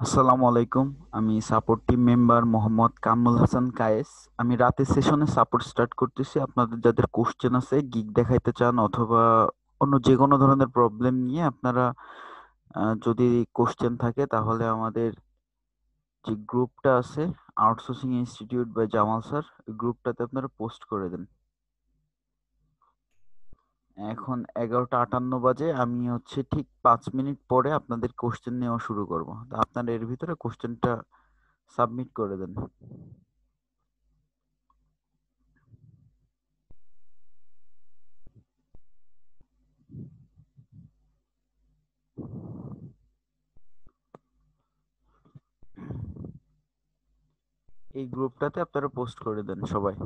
আসসালামু আলাইকুম। আমি support team member Mohammad Kamrul Hasan Kayes. আমি রাতের সেশনে সাপোর্ট স্টার্ট করতেছি। আপনাদের যাদের কোশ্চেন আছে, গিগ দেখাইতে চান অথবা অন্য যে কোনো ধরনের প্রবলেম নিয়ে আপনারা যদি কোশ্চেন থাকে তাহলে আমাদের যে গ্রুপটা আছে আউটসোর্সিং ইনস্টিটিউট বা জামাল স্যার, ওই গ্রুপটাতে আপনারা পোস্ট করে দেন। এখন 11টা 58 বাজে। আমি ঠিক 5 মিনিট পরে আপনাদের কোশ্চেন নেওয়া শুরু করব। তা আপনারা এর ভিতরে কোশ্চেনটা সাবমিট করে দেন। এই গ্রুপটাতে আপনারা পোস্ট করে দেন সবাই।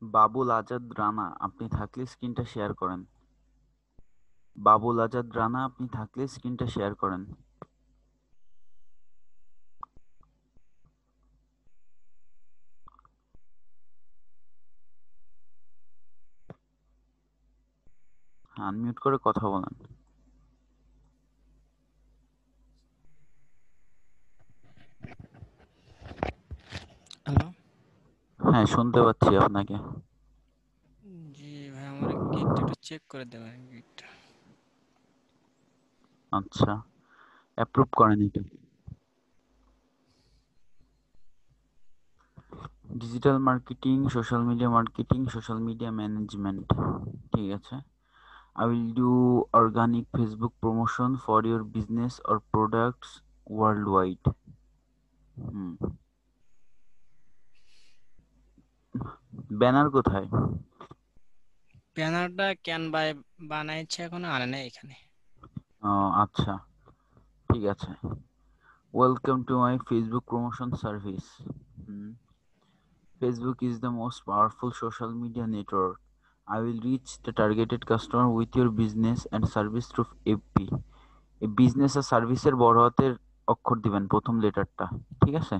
বাবুল আজাদ রানা আপনি থাকলে স্ক্রিনটা শেয়ার করেন। বাবুল আজাদ রানা আপনি থাকলে স্ক্রিনটা শেয়ার করেন। আনমিউট করে কথা বলেন। হ্যালো। হ্যাঁ, শুনতে পাচ্ছি আপনাকে। জি ভাই, আমার গিকটা একটু চেক করে দেবেন গিকটা। আচ্ছা, অ্যাপ্রুভ করেন এটা। Digital marketing, social media management. ঠিক আছে। I will do organic Facebook promotion for your business or products worldwide. Hmm. Banner কোথায়? ব্যানারটা ক্যানভায় বানাইছে, এখনো আনে নাই এখানে। ও আচ্ছা, ঠিক আছে। Welcome to my Facebook promotion service. Facebook is the most powerful social media network. I will reach the targeted customer with your business and service through FB. এই বিজনেস আর সার্ভিসের বড় হাতের অক্ষর দিবেন প্রথম লেটারটা, ঠিক আছে?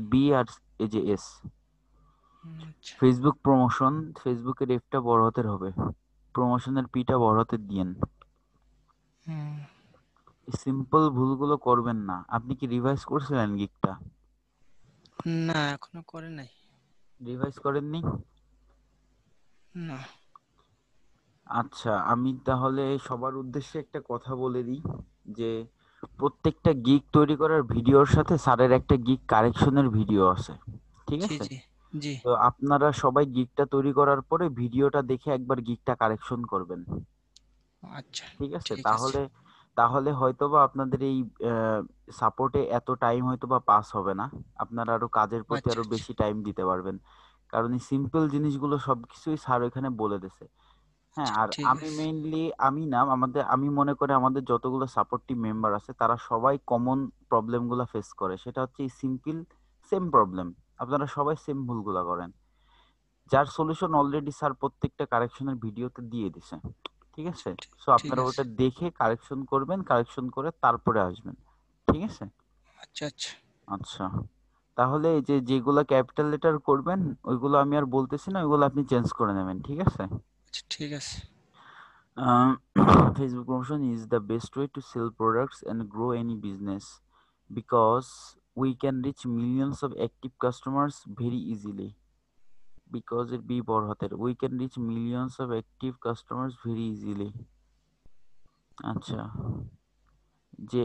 বি আর এই যে এস। আচ্ছা। ফেসবুক প্রমোশন, ফেসবুকের এফটা বড় হাতের হবে, প্রমোশনের পিটা বড় হাতের দিয়েন। হুম। সিম্পল ভুলগুলো করবেন না। আপনি কি রিভাইজ করছিলেন গিকটা? না, এখনো করে নাই। রিভাইজ করেননি? না। আচ্ছা, আমি তাহলে সবার উদ্দেশ্যে একটা কথা বলে দিই যে প্রত্যেকটা গিগ তৈরি করার ভিডিওর সাথে স্যারের একটা গিগ কারেকশনের ভিডিও আছে, ঠিক জি আছে? জি। জি। তো আপনারা সবাই গিগটা তৈরি করার পরে ভিডিওটা দেখে একবার গিগটা কারেকশন করবেন, আচ্ছা। ঠিক আছে? ঠিক আছে। তাহলে তাহলে হয়তোবা আপনাদের এই সাপোর্টে এত টাইম হয়তোবা পাস হবে না। আপনারা আরো কাজের প্রতি আচ্ছা আরো আচ্ছা। বেশি টাইম দিতে পারবেন, কারণ এই সিম্পল জিনিসগুলো সবকিছুই স্যার এখানে বলে দিছে। হ্যাঁ, আচ্ছা আর ঠিক আমি আছে। মেইনলি, আমি না, আমি মনে করি আমাদের যতগুলো সাপোর্ট টিম মেম্বার আছে তারা সবাই কমন প্রবলেমগুলো ফেস করে, সেটা হচ্ছে এই সিম্পল সেম প্রবলেম। আপনারা সবাই সেম ভুলগুলা করেন, যার সলিউশন অলরেডি স্যার প্রত্যেকটা কারেকশনের ভিডিওতে দিয়ে দিছে, ঠিক আচ্ছা, আছে? সো ঠিক আপনারা আছে। ওটা দেখে কারেকশন করবেন, কারেকশন করে তারপরে আসবেন, ঠিক আছে? আচ্ছা আচ্ছা। আচ্ছা, তাহলে এই যে যেগুলা ক্যাপিটাল লেটার করবেন ওইগুলো আমি আর বলতেছি না, ওইগুলো আপনি চেঞ্জ করে নেবেন, ঠিক আছে? আচ্ছা ঠিক আছে। Um, Facebook promotion is the best way to sell products and grow any business because we can reach millions of active customers very easily. Because it be বড় হাতের, we can reach millions of active customers very easily. আচ্ছা, যে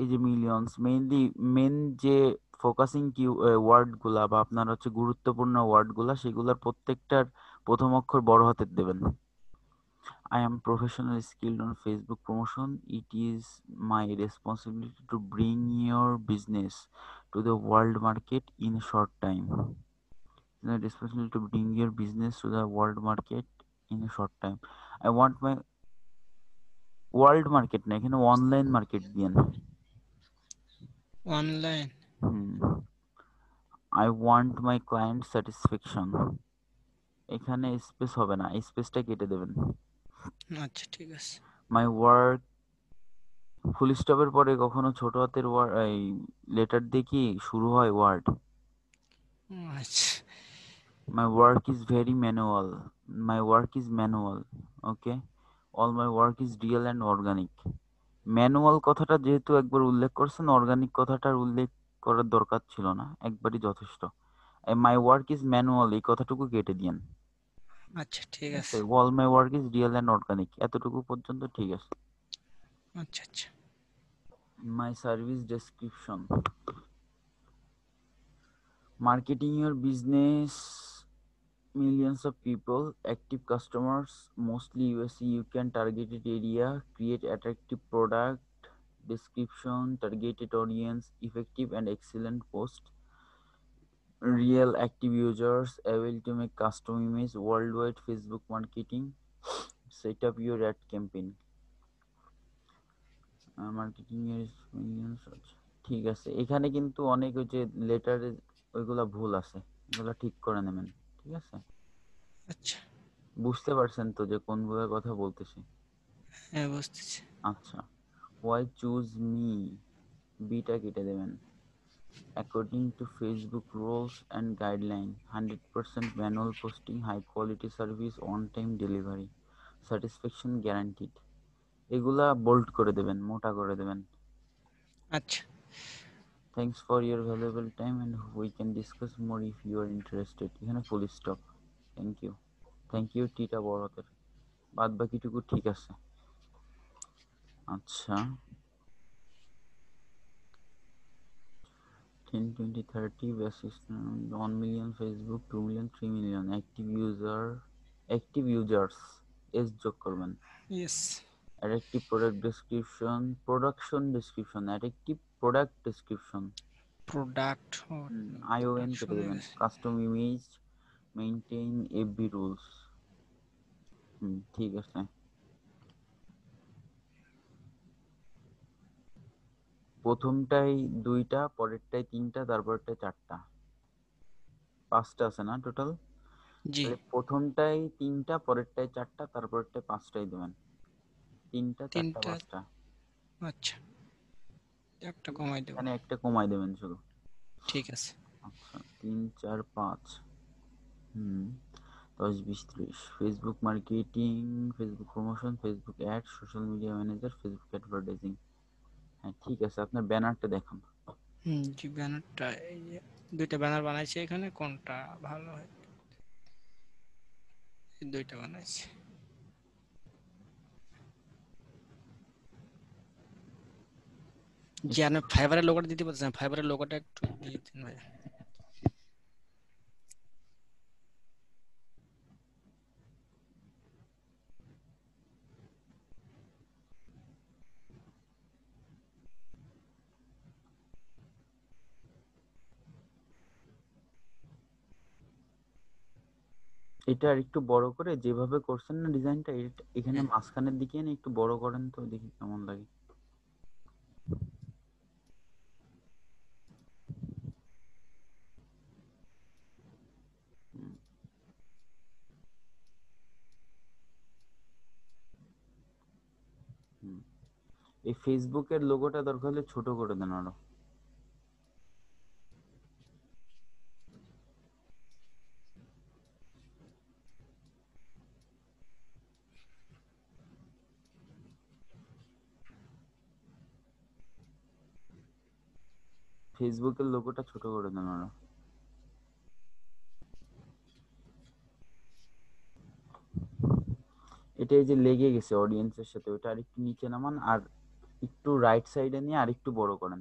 এই যে millions mainly main যে focusing কি word গুলা বা আপনার হচ্ছে গুরুত্বপূর্ণ ওয়ার্ড গুলা সেগুলোর প্রত্যেকটার প্রথম অক্ষর বড় হাতের দেবেন। I am professional skilled on Facebook promotion. It is my responsibility to bring your business to the world market in a short time. It's my responsibility to bring your business to the world market in a short time. I want my world market না, এখানে online market দিয়েন। Online. Hmm. I want my client satisfaction, এখানে space হবে না, স্পেসটা কেটে দেবেন। আচ্ছা ঠিক আছে। মাই ওয়ার্ক, ফুল স্টপের পরে কখনো ছোট হাতের এই লেটার দিয়ে কি শুরু হয় ওয়ার্ড? আচ্ছা My work is very manual. My work is manual. Okay. All my work is real and organic. Manual কথাটা যেহেতু একবার উল্লেখ করছেন, অর্গানিক কথাটার উল্লেখ করার দরকার ছিল না, একবারই যথেষ্ট। মাই ওয়ার্ক ইজ ম্যানুয়াল এই কথাটুকু কেটে দিয়েন, আচ্ছা ঠিক ঠিক আছে? আছে। All my work is real and organic এতটুকু পর্যন্ত ঠিক আছে। আচ্ছা আচ্ছা। My service description, marketing your business, millions of people, active customers, mostly USA. You can targeted area, create attractive product description, targeted audience, effective and excellent post, real active users, able to make custom image, worldwide Facebook marketing, set up your ad campaign, marketing your millions. আচ্ছা, ঠিক আছে। এখানে কিন্তু অনেক ওই যে লেটারে ওইগুলা ভুল আছে, এগুলা ঠিক করে নেবেন, ঠিক আছে? আচ্ছা। বুঝতে পারছেন তো যে কোনগুলোর কথা বলতেছি? হ্যাঁ, বুঝতেছি। আচ্ছা, ওয়াই চুজ মি, বিটা কেটে দেবেন। According to Facebook rules and guideline 100% manual posting, high quality service, on time delivery, satisfaction guaranteed. এগুলা বোল্ড করে দেবেন, মোটা করে দেবেন। আচ্ছা। Thanks for your valuable time and we can discuss more if you are interested. এখানে full stop. Thank you. Thank you টিটা বড় হাতের, বাদ বাকিটুকু ঠিক আছে। আচ্ছা, 10, 20, 30 basis, 1 million Facebook, 2 million, 3 million active users S যোগ করবেন। Yes. Attractive product description, production description, attractive product description, product ও আইওএন কেটে প্রোডাকশন হয়ে দেবেন। গেছে। Custom image, maintain FB rules. ঠিক আছে। প্রথমটাই 2টা, পরেরটাই 3টা, তারপরটাই 4টা, 5টা আছে না টোটাল? জি। তাহলে প্রথমটাই 3টা, পরেরটাই 4টা, তারপরেরটাই 5টাই দেবেন। 3টা, 4টা, 3টা। 5টা। আচ্ছা, একটা কমাই দেব। এখানে একটা কমাই দেবেন শুধু। ঠিক আছে। আচ্ছা, 3, 4, 5। হুম 10, 20, 30। Facebook marketing, Facebook promotion, Facebook ad, social media manager, Facebook advertising. হ্যাঁ ঠিক আছে, আপনার ব্যানারটা দেখান। জি, ব্যানারটা এই যে 2টা ব্যানার বানাইছি এখানে, কোনটা ভালো হয়? এই 2টা বানাইছি। জি, আপনি ফাইবারের লোগোটা দিতে পারতেছেন? ফাইবারের লোগোটা একটু দিয়ে দিন ভাই। এটা আর একটু বড় করে, যেভাবে করছেন না ডিজাইনটা, এখানে হ্যাঁ। মাঝখানের দিকে এনে একটু বড় করেন তো, দেখি কেমন লাগে। হুম, হুম। এই ফেসবুকের লোগোটা দরকার হলে ছোট করে দেন আরো। ফেসবুকের লোগোটা ছোট করে দেন আরো। এটা এই যে লেগে গেছে অডিয়েন্সের সাথে, ওটা আরেকটু নিচে নামান, আর একটু রাইট সাইডে নিয়ে আরেকটু বড় করেন।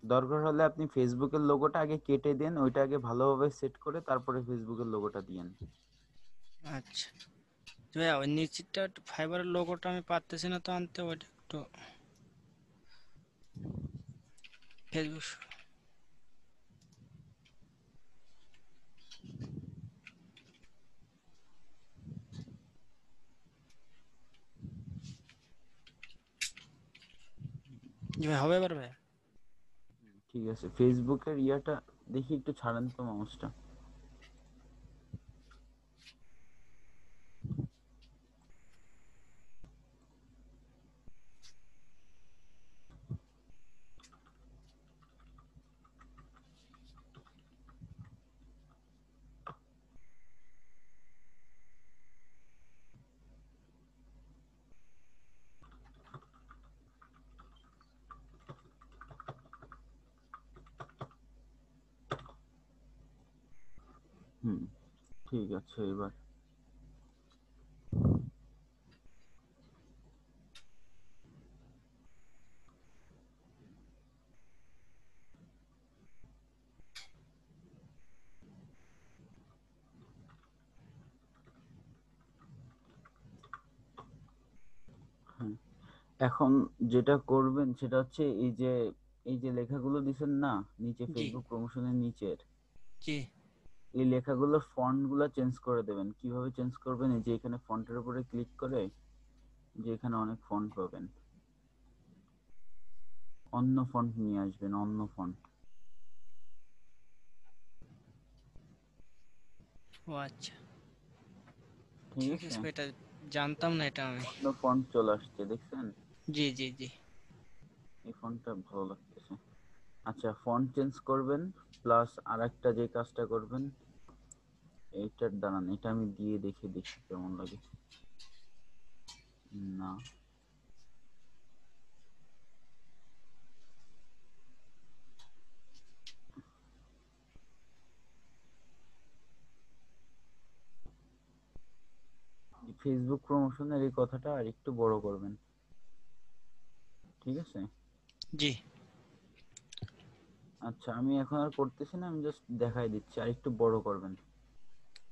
দরকার হলে আপনি ফেসবুকের লোগোটা আগে কেটে দেন, ওইটা আগে ভালোভাবে সেট করে তারপরে ফেসবুকের লোগোটা দিয়েন। আচ্ছা। তো ভাইয়া, ওই নিচেরটা একটু ফাইবারের লোগোটা আমি পারতেছি না তো আনতে, ওইটা একটু ফেসবুক। জি ভাই, হবে এবার ভাইয়া? ঠিক আছে, ফেসবুকের ইয়াটা দেখি একটু ছাড়েন তো মাউসটা। হুম, ঠিক আছে এবার। হ্যাঁ, এখন যেটা করবেন সেটা হচ্ছে এই যে লেখাগুলো দিছেন না নিচে, জি। ফেসবুক প্রমোশনের নিচের জি। এই লেখাগুলোর ফন্ট গুলো চেঞ্জ করে দেবেন। কিভাবে চেঞ্জ করবেন? এই যে এখানে ফন্টের উপরে ক্লিক করে, যে এখানে অনেক ফন্ট পাবেন, অন্য ফন্ট নিয়ে আসবেন, অন্য ফন্ট। ও আচ্ছা, ঠিক ঠিক আছে, আছে ভাই, এটা জানতাম না এটা আমি। অন্য ফন্ট চলে আসছে, দেখছেন? জি জি জি। এই ফন্টটা ভালো লাগতেছে। আচ্ছা, ফন্ট চেঞ্জ করবেন, প্লাস আরেকটা যে কাজটা করবেন, এইটার দাঁড়ান, এটা আমি দিয়ে দেখে দেখি কেমন লাগে। না, ফেসবুক প্রমোশনের এই কথাটা আর একটু বড় করবেন, ঠিক আছে? জি আচ্ছা, আমি এখন আর করতেছি না, আমি জাস্ট দেখাই দিচ্ছি, আর একটু বড় করবেন।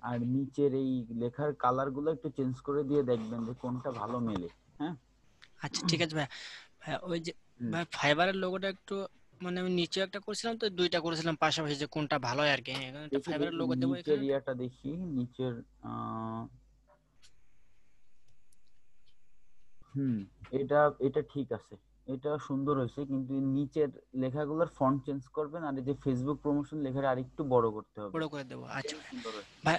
আর নিচের এই লেখার কালার গুলো একটু চেঞ্জ করে দিয়ে দেখবেন যে কোনটা ভালো মেলে। হ্যাঁ। আচ্ছা, ঠিক আছে ভাই। ভাই ওই যে হুম। ভাই ফাইবারের লোগোটা একটু, মানে আমি নিচে একটা করেছিলাম তো দুইটা করেছিলাম পাশাপাশি, যে কোনটা ভালো হয় আর কি। হ্যাঁ, এখন একটা দেখি ফাইবারের দেখি লোগো দেবো নিচের এখানে। ইয়াটা দেখি, নিচের আহ হুম, এটা এটা ঠিক আছে, এটা সুন্দর হয়েছে, কিন্তু এই নিচের লেখাগুলোর ফন্ট চেঞ্জ করবেন, আর এই যে ফেসবুক প্রমোশন লেখাটা আরেকটু বড় করতে হবে। বড় করে দেবো, আচ্ছা এটাই ভাই। সুন্দর হয়েছে। ভাই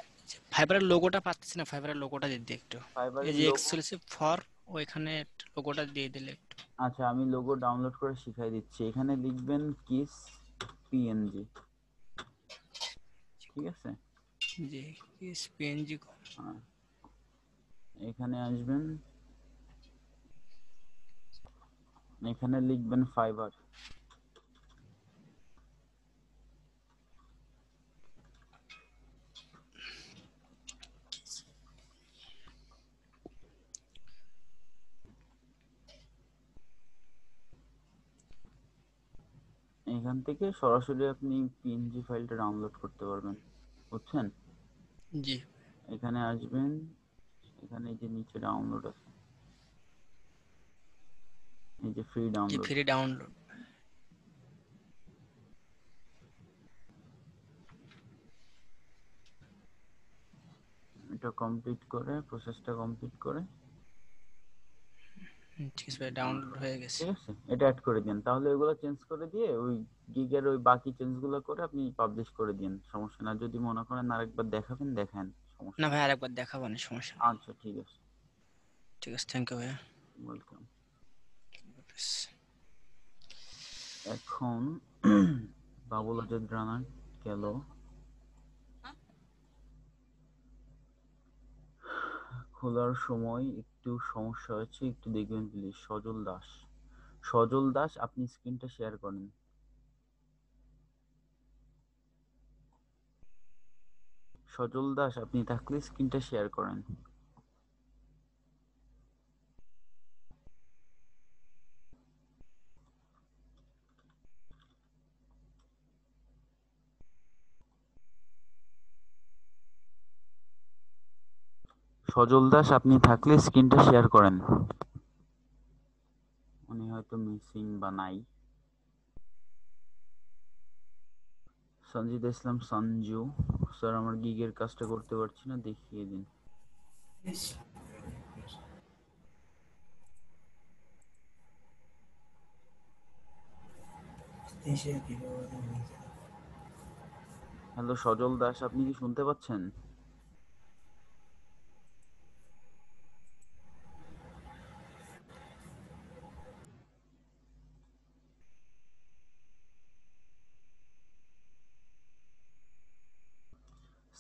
ফাইবারের লোগোটা পাচ্ছি না, ফাইবারের লোগোটা দিয়ে দিই একটু। এই ফাইবারের যে লোগো, এক্সক্লুসিভ ফর, ওইখানে লোগোটা দিয়ে দিলে একটু। আচ্ছা আমি লোগো ডাউনলোড করে শিখাই দিচ্ছি। এখানে লিখবেন কিস পিএনজি, ঠিক আছে? জি, পিএনজি। হ্যাঁ, এখানে আসবেন, এখানে লিখবেন ফাইবার। এখান থেকে সরাসরি আপনি পিএনজি ফাইলটা ডাউনলোড করতে পারবেন, বুঝছেন? জি এখানে আসবেন, এখানে এই যে নিচে ডাউনলোড আছে, এই যে ফ্রি জি, ডাউনলোড, ফ্রি ডাউনলোড। এটা কমপ্লিট করে, প্রসেসটা কমপ্লিট করে ঠিক আছে ভাই, ডাউনলোড ডাউনলোড, হয়ে গেছে। ঠিক আছে, এটা অ্যাড করে দিন। তাহলে ওইগুলো চেঞ্জ করে দিয়ে ওই গিগের ওই বাকি চেঞ্জ গুলো করে আপনি পাবলিশ করে দিন, সমস্যা না। যদি মনে করেন আরেকবার দেখাবেন, দেখান, সমস্যা না নেই। ভাই, আরেকবার দেখাবো না, সমস্যা নেই। আচ্ছা, ঠিক আছে, ঠিক আছে, থ্যাংক ইউ ভাইয়া। ওয়েলকাম। ব্যাস। এখন বাবুল আজাদ রানা গেল। খোলার সময় একটু সমস্যা হয়েছে, একটু দেখবেন প্লিজ। সজল দাস, সজল দাস, আপনি স্ক্রিনটা শেয়ার করেন। সজল দাস, আপনি থাকলে স্ক্রিনটা শেয়ার করেন। সজল দাস, আপনি থাকলে স্ক্রিনটা শেয়ার করেন। উনি হয়তো মিসিং বা নাই। সঞ্জিদা ইসলাম সঞ্জু, স্যার আমার গিগের কাজটা করতে পারছি না, দেখিয়ে দিন। হ্যালো সজল দাস, আপনি কি শুনতে পাচ্ছেন?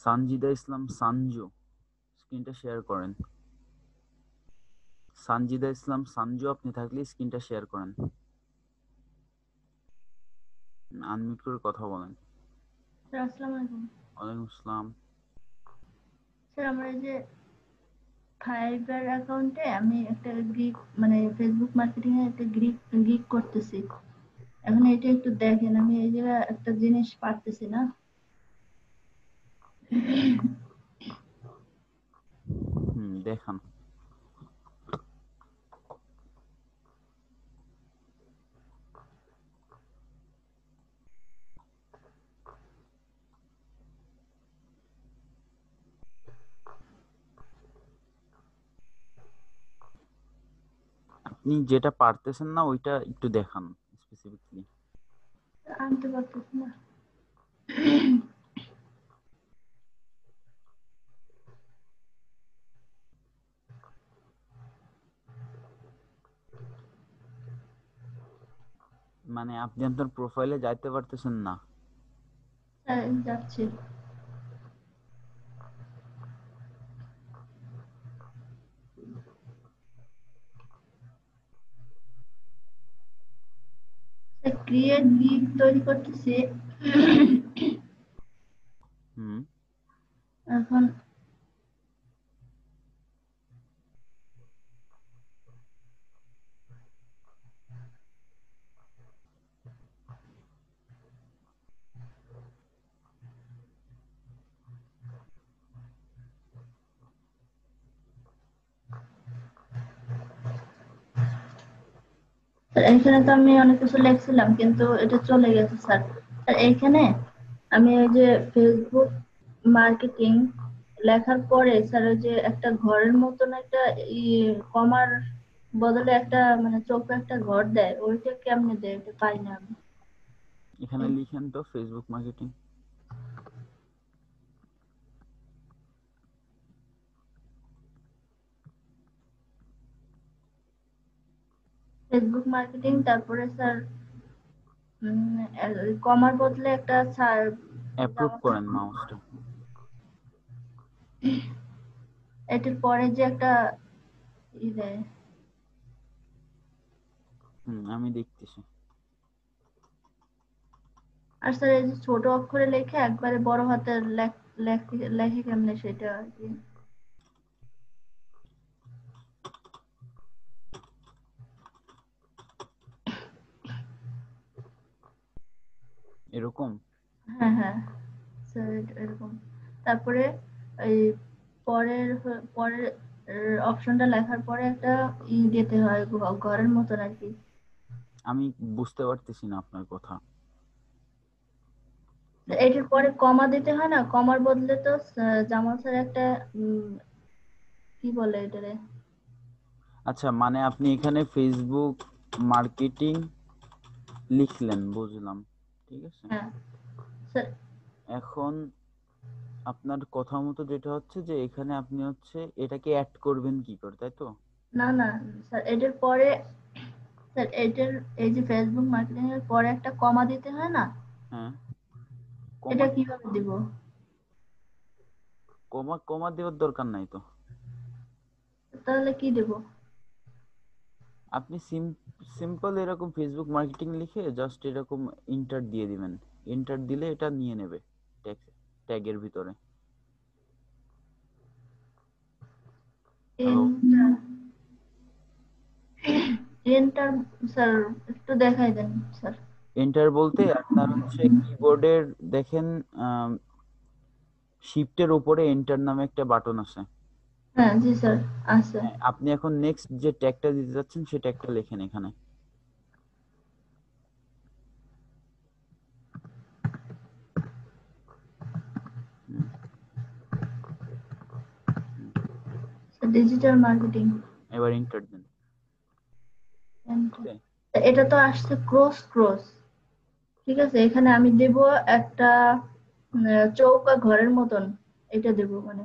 সানজিদা ইসলাম সানজু, স্ক্রিনটা শেয়ার করেন। সানজিদা ইসলাম সানজু, আপনি থাকলে স্ক্রিনটা শেয়ার করেন, আনমিউট করে কথা বলেন। স্যার আসসালামু আলাইকুম। ওয়ালাইকুম আসসালাম। স্যার আমার এই যে ফাইবার অ্যাকাউন্টে আমি একটা গিগ মানে ফেসবুক মার্কেটিং এ একটা গিগ করতেছি। এখন এটা একটু দেখেন, আমি এই জায়গায় একটা জিনিস পারতেছি না। দেখান। আপনি যেটা পারতেছেন না ওইটা একটু দেখান স্পেসিফিকলি? আনতে পারতেছি না। মানে আপনি আপনার প্রোফাইলে যাইতে পারতেছেন না? স্যার যাচ্ছি। ক্রিয়েট গিগ তৈরি করতেছি। হুম। এখন স্যার এইখানে তো আমি অনেক কিছু লিখছিলাম কিন্তু এটা চলে গেছে স্যার। স্যার এইখানে আমি ওই যে ফেসবুক মার্কেটিং লেখার পরে স্যার ওই যে একটা ঘরের মতন একটা কমার বদলে একটা মানে চোখে একটা ঘর দেয়, ওইটা কেমনে দেয় এটা পাই না আমি। এখানে লিখেন তো ফেসবুক মার্কেটিং। ফেসবুক মার্কেটিং তারপরে স্যার কমার বদলে একটা স্যার অ্যাপ্রুভ করেন মাউসটা। এটার পরে যে একটা দেয়। আমি দেখতেছি। আর স্যার এই যে ছোট অক্ষরে লেখে একবারে বড় হাতের লেখে কেমনে সেটা আর কি। এরকম? হ্যাঁ হ্যাঁ স্যার এরকম। তারপরে এই পরের অপশনটা লেখার পরে একটা দিতে হয় ঘরের মতন আর কি। আমি বুঝতে পারতেছি না আপনার কথা। এটার পরে কমা দিতে হয় না, কমার বদলে তো জামাল স্যার একটা কি বলে এটারে। আচ্ছা, মানে আপনি এখানে ফেসবুক মার্কেটিং লিখলেন, বুঝলাম, ঠিক আছে। হ্যাঁ স্যার। এখন আপনার কথা মতো যেটা হচ্ছে যে এখানে আপনি হচ্ছে এটাকে অ্যাড করবেন কি করে, তাই তো? না না স্যার এটার পরে স্যার এটার এই যে ফেসবুক মার্কেটিং এর পরে একটা কমা দিতে হয় না, হ্যাঁ। এটা কমা? কিভাবে দিব? কমা কমা দেওয়ার দরকার নাই তো। তাহলে কি দেব? আপনি সিম্পল এরকম ফেসবুক মার্কেটিং লিখে জাস্ট এরকম ইন্টার দিয়ে দিবেন। ইন্টার দিলে এটা নিয়ে নেবে ট্যাগের ভিতরে। হ্যালো? এন্টার। এন্টার স্যার একটু দেখাই দেন স্যার। এন্টার বলতে আপনার হচ্ছে কিবোর্ডের দেখেন শিফটের উপরে এন্টার নামে একটা বাটন আছে। হ্যাঁ জি স্যার আছে। হ্যাঁ, আপনি এখন নেক্সট যে ট্যাগটা দিতে যাচ্ছেন সেই ট্যাগটা লেখেন এখানে। হুম, হুম। Digital marketing. এবার এন্টার দেন। এন্টার। ওকে। এটা তো আসছে ক্রস ক্রস। ঠিক আছে, এখানে আমি দেব একটা চৌকা ঘরের মতন, এটা দেব মানে।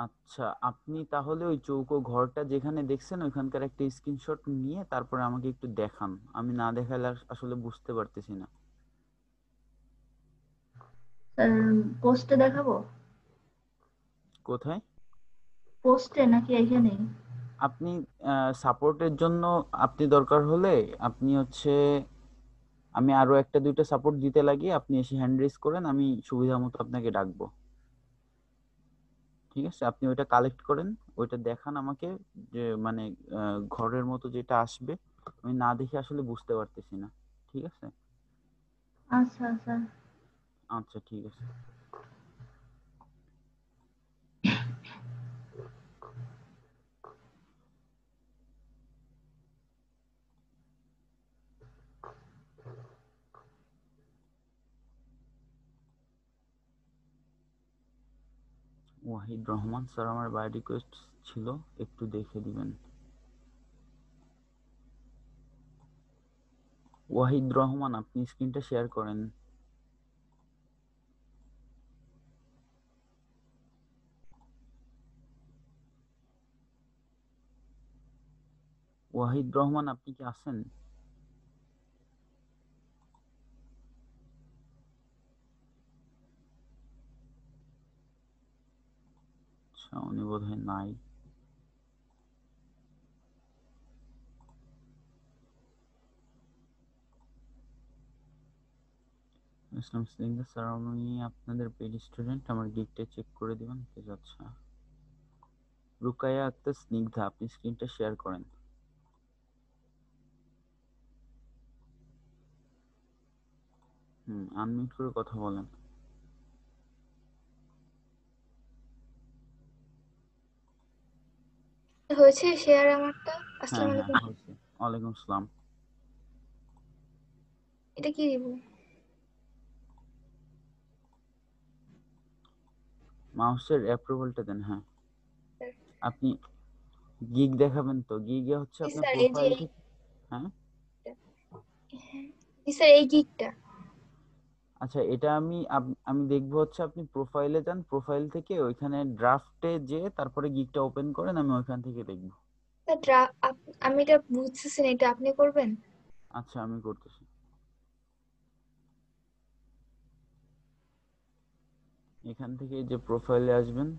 আচ্ছা, আপনি তাহলে ওই চৌকো ঘরটা যেখানে দেখছেন ওইখানকার একটা স্ক্রিনশট নিয়ে তারপরে আমাকে একটু দেখান। আমি না দেখালে আসলে বুঝতে পারতেছি না। স্যার পোস্টে দেখাবো? কোথায়? পোস্টে নাকি এখানেই? আপনি সাপোর্টের জন্য আপনি দরকার হলে আপনি হচ্ছে আমি আরো একটা দুইটা সাপোর্ট দিতে লাগিয়ে আপনি এসে হ্যান্ড রেজ করেন, আমি সুবিধা মতো আপনাকে ডাকবো। ঠিক আছে, আপনি ওইটা কালেক্ট করেন, ওইটা দেখান আমাকে, যে মানে ঘরের মতো যেটা আসবে আমি না দেখে আসলে বুঝতে পারতেছি না। ঠিক আছে? আচ্ছা স্যার। আচ্ছা, ঠিক আছে। ওয়াহিদ রহমান স্যার, আমার বাই রিকোয়েস্ট ছিল, একটু দেখে দিবেন। ওয়াহিদ রহমান, আপনি স্ক্রিনটা শেয়ার করেন। ওয়াহিদ রহমান, আপনি কি আছেন? আচ্ছা, উনি বোধহয় নাই। ইসলাম সিঙ্গার স্যার, আমি আপনাদের পেড স্টুডেন্ট, আমার গিকটা চেক করে দিবেন প্লিজ। আচ্ছা, রুকায়া আক্তার স্নিগ্ধা, আপনি স্ক্রিনটা শেয়ার করেন। আনমিউট করে কথা বলেন। হয়েছে শেয়ার আমারটা? হ্যাঁ আসসালামু হ্যাঁ আলাইকুম। হয়েছে। ওয়ালাইকুম আসসালাম। এটা কি দিব? মাউসের অ্যাপ্রুভালটা দেন। হ্যাঁ, স্যার, আপনি গিগ দেখাবেন তো? গিগে হচ্ছে জি আপনার স্যার, এই যে প্রোফাইল থেকে। হ্যাঁ, জি স্যার, এই গিকটা। আচ্ছা, এটা আমি দেখবো হচ্ছে আপনি প্রোফাইলে যান, প্রোফাইল থেকে ওইখানে ড্রাফটে যে তারপরে গিগটা ওপেন করেন, আমি ওইখান থেকে দেখবো। স্যার, আমি এটা বুঝতেছি না, এটা আপনি করবেন? আচ্ছা, আমি করতেছি। এখান থেকে এই যে প্রোফাইলে আসবেন,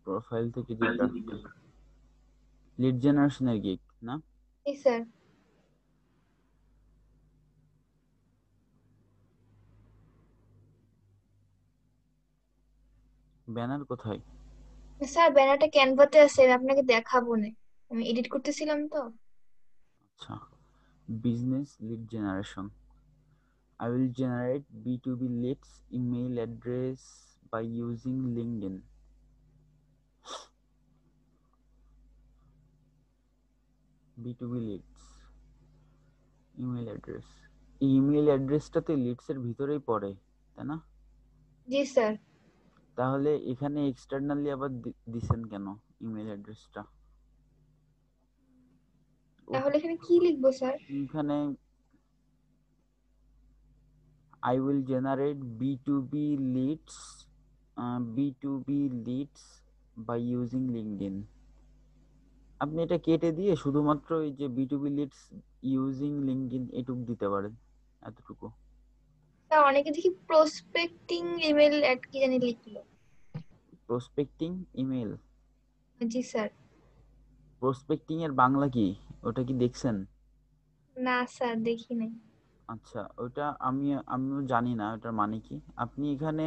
প্রোফাইল থেকে যে ড্রাফটে লিড জেনারেশনের গিগ না, জি স্যার। ব্যানার কোথায়? স্যার, ব্যানারটা ক্যানভাতে আছে, আমি আপনাকে দেখাবো না, আমি এডিট করতেছিলাম তো। আচ্ছা, business lead generation. I will generate B2B leads email address by using LinkedIn. B2B leads email address, এই ইমেল অ্যাড্রেসটাতে লিডস এর ভিতরেই পড়ে, তাই না? জি স্যার। তাহলে এখানে এক্সটার্নালি আবার দিছেন কেন ইমেল অ্যাড্রেসটা? তাহলে এখানে কি লিখবো স্যার? এখানে I will generate B2B leads by using LinkedIn. আপনি এটা কেটে দিয়ে শুধুমাত্র এই যে B2B leads using LinkedIn এটুক দিতে পারেন, এতটুকু। স্যার, অনেকে দেখি প্রসপেক্টিং ইমেল অ্যাড কি জানি লিখলো। প্রসপেক্টিং ইমেল, জি স্যার। প্রসপেক্টিং এর বাংলা কি, ওটা কি দেখছেন? না স্যার, দেখি নাই। আচ্ছা, ওটা আমিও জানি না ওটার মানে কি। আপনি এখানে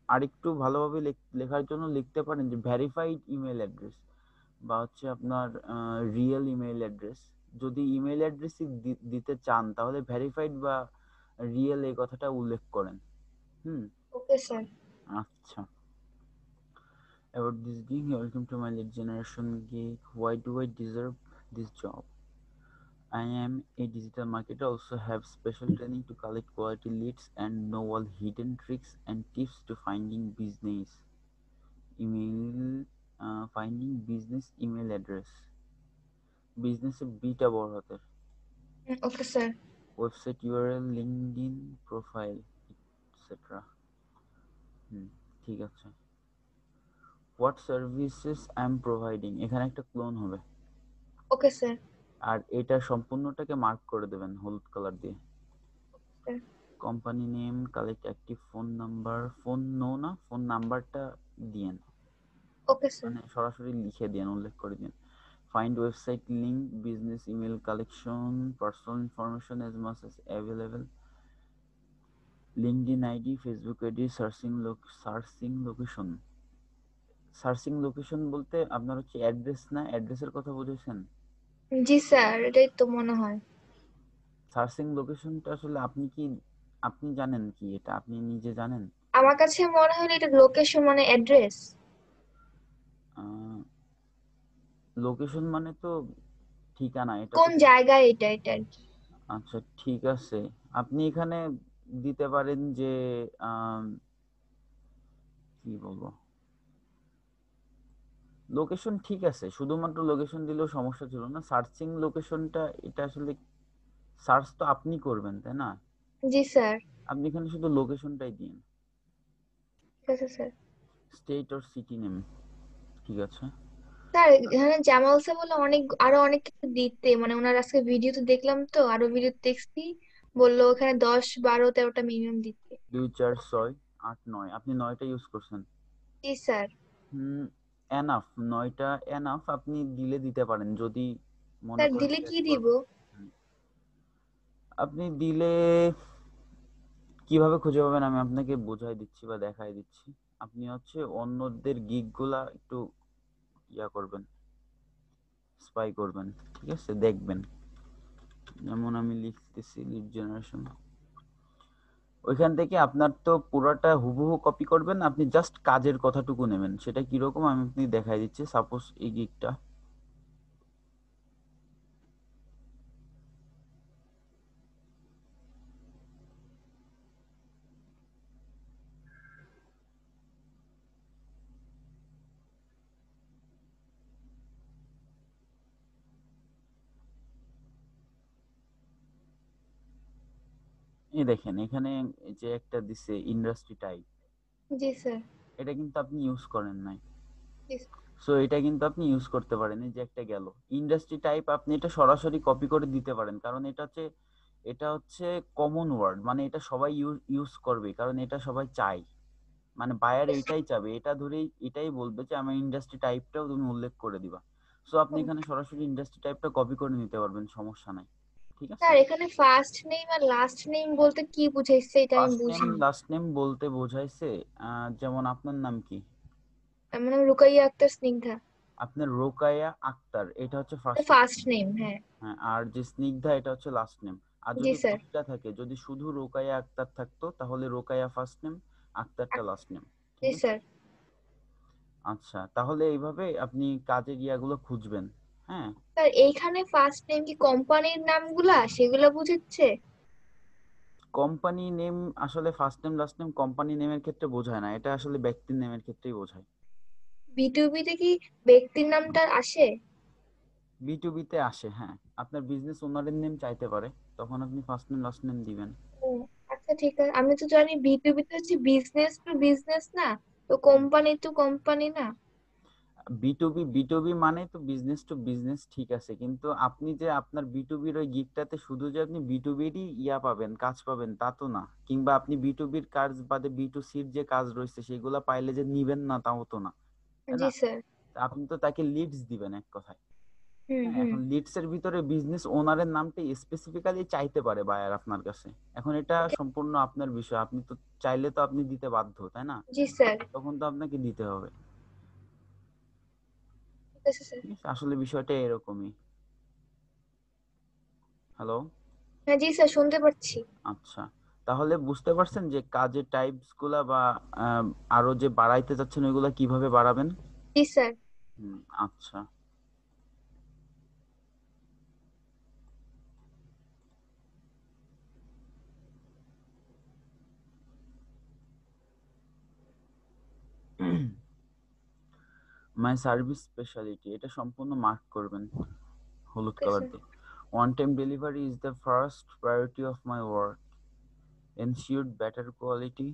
আরেকটু ভালোভাবে লেখার জন্য লিখতে পারেন যে ভেরিফাইড ইমেল অ্যাড্রেস, বা হচ্ছে আপনার রিয়েল ইমেল অ্যাড্রেস। যদি ইমেল অ্যাড্রেস দিতে চান তাহলে ভেরিফাইড বা রিয়েল এই কথাটা উল্লেখ করেন। Okay sir. আচ্ছা, about this gig, welcome to my lead generation gig. Why do I deserve this job? I am a digital marketer, also have special training to collect quality leads and know all hidden tricks and tips to finding business email address. Business A beta বড় হাতের, okay sir. Website URL, LinkedIn profile etcetera. ঠিক আছে। What services I am providing, এখানে একটা clone হবে। Okay sir. আর এটা সম্পূর্ণটাকে mark করে দেবেন হলুদ কালার দিয়ে। Sir. Company name, collect active phone number, phone নাম্বারটা দিয়েন, ওকে স্যার। মানে সরাসরি লিখে দিয়েন, উল্লেখ করে দিন। Find website link, business email collection, personal information as much as available, LinkedIn ID, Facebook ID, searching location বলতে আপনার হচ্ছে অ্যাড্রেস, না অ্যাড্রেসের কথা বুঝেছেন? জি স্যার, এটাই তো মনে হয়। সার্চিং লোকেশনটা আসলে আপনি জানেন কি, এটা আপনি নিজে জানেন? আমার কাছে মনে হলো এটা লোকেশন মানে অ্যাড্রেস। লোকেশন মানে তো ঠিকানা, এটা তো কোন জায়গায় এটা এটা আর কি। আচ্ছা, ঠিক আছে। আপনি এখানে দিতে পারেন যে আম, কি বলবো, লোকেশন ঠিক আছে, শুধুমাত্র লোকেশন দিলেও সমস্যা ছিল না। সার্চিং লোকেশনটা এটা আসলে সার্চ তো আপনি করবেন তাই না? জি স্যার। আপনি এখানে শুধু লোকেশনটাই দিন, ঠিক আছে sir. State or city name, ঠিক আছে। স্যার এখানে জামাল স্যার বলে আরো অনেক কিছু দিতে, মানে ওনার আজকে ভিডিও তো দেখলাম, তো আরো ভিডিও দেখছি, বললো ওখানে 10, 12, 13টা মিনিমাম দিতে। 2 4 6 8 9, আপনি 9টা ইউজ করছেন। জি স্যার। হুম, এনাফ, 9টা এনাফ, আপনি দিলে দিতে পারেন যদি মনে স্যার করেন দিলে কি শেষ দিব? করবেন। হুম, আপনি দিলে কিভাবে খুঁজে পাবেন আমি আপনাকে বোঝাই দিচ্ছি বা দেখাই দিচ্ছি। আপনি হচ্ছে অন্যদের গিগ গুলা একটু ইয়া করবেন, স্পাই করবেন, ঠিক আছে, দেখবেন। যেমন আমি লিখতেছি লিড জেনারেশন, ওইখান থেকে আপনার তো পুরোটা হুবহু কপি করবেন, আপনি জাস্ট কাজের কথাটুকু নেবেন। সেটা কিরকম আমি আপনি দেখাই দিচ্ছি। সাপোজ এই গিগটা, এই দেখেন এখানে এই যে একটা দিছে ইন্ডাস্ট্রি টাইপ, জি স্যার। এটা কিন্তু আপনি ইউজ করেন নাই। জি স্যার। সো এটা কিন্তু আপনি ইউজ করতে পারেন। এই যে একটা গেল ইন্ডাস্ট্রি টাইপ, আপনি এটা সরাসরি কপি করে দিতে পারেন, কারণ এটা হচ্ছে কমন ওয়ার্ড, মানে এটা সবাই ইউজ করবে, কারণ এটা সবাই চায়, মানে বায়ার এইটাই চাবে, এটা ধরেই এটাই বলবে যে আমার ইন্ডাস্ট্রি টাইপটাও তুমি উল্লেখ করে দিবা। সো আপনি এখানে সরাসরি ইন্ডাস্ট্রি টাইপটা কপি করে নিতে পারবেন, সমস্যা নাই, ঠিক আছে। স্যার এখানে ফার্স্ট নেম আর লাস্ট নেম বলতে কি বুঝাইছে এটা আমি ফার্স্ট নেম বুঝিনি। লাস্ট নেম বলতে বোঝাইছে যেমন আপনার নাম কি? আমার নাম রুকাইয়া আক্তার স্নিগ্ধা। আপনার রোকায়া আক্তার, এটা হচ্ছে ফার্স্ট নেম। ফার্স্ট নেম, হ্যাঁ। হ্যাঁ, আর যে স্নিগ্ধা এটা হচ্ছে লাস্ট নেম। আর জি যদি স্যার। দুইটা থাকে, যদি শুধু রোকায়া আক্তার থাকতো তাহলে Rokaya first name, আক্তারটা last name, ঠিক জি আছে। স্যার। আচ্ছা, তাহলে এইভাবে আপনি কাজের ইয়াগুলো খুঁজবেন। হ্যাঁ, স্যার এইখানে ফার্স্ট নেম কি কোম্পানির নামগুলা সেগুলা বুঝাচ্ছে? কোম্পানি নেম আসলে first name last name company নেমের ক্ষেত্রে বোঝায় না, এটা আসলে ব্যক্তির নেমের ক্ষেত্রেই বোঝায়। বি2বি তে কি ব্যক্তির নামটা আসে? বি টু বি তে আসে, হ্যাঁ। আপনার বিজনেস ওনারের নেম চাইতে পারে, তখন আপনি ফার্স্ট নেম লাস্ট নেম দিবেন। ও আচ্ছা ঠিক আছে, আমি তো জানি বি2বি তে হচ্ছে বিজনেস টু বিজনেস না, তো কোম্পানি টু কোম্পানি না। বি টু বি মানে তো বিজনেস টু বিজনেস, ঠিক আছে, কিন্তু আপনি যে আপনার বি টু বির ওই গিগটাতে শুধু যে আপনি বি টু বিরই ইয়া পাবেন, কাজ পাবেন তা তো না, কিংবা আপনি বি টু বির কাজ বাদে বি টু সির যে কাজ রয়েছে সেগুলা পাইলে যে নিবেন না তাও তো না, তাই জি না? স্যার। তা আপনি তো তাকে লিডস দিবেন এক কথায়। হুম হ্যাঁ, হুম। এখন লিডস এর ভিতরে বিজনেস ওনারের নামটা স্পেসিফিক্যালি চাইতে পারে বায়ার আপনার কাছে। এখন এটা ওকে। সম্পূর্ণ আপনার বিষয়, আপনি তো চাইলে তো আপনি দিতে বাধ্য, তাই না? জি স্যার। তখন তো আপনাকে দিতে হবে। ঠিক আছে স্যার। ঠিক আছে, আসলে বিষয়টা এরকমই। হ্যালো। হ্যাঁ জি স্যার, শুনতে পাচ্ছি। আচ্ছা, তাহলে বুঝতে পারছেন যে কাজের টাইপস গুলা বা আহ, আরো যে বাড়াইতে চাচ্ছেন ওইগুলা কিভাবে বাড়াবেন? জি স্যার। হুম, আচ্ছা। মাই সার্ভিস স্পেশালিটি, এটা সম্পূর্ণ মার্ক করবেন হলুদ ওকে কালার স্যার। দিয়ে। One time delivery is the first priority of my work, ensured better quality,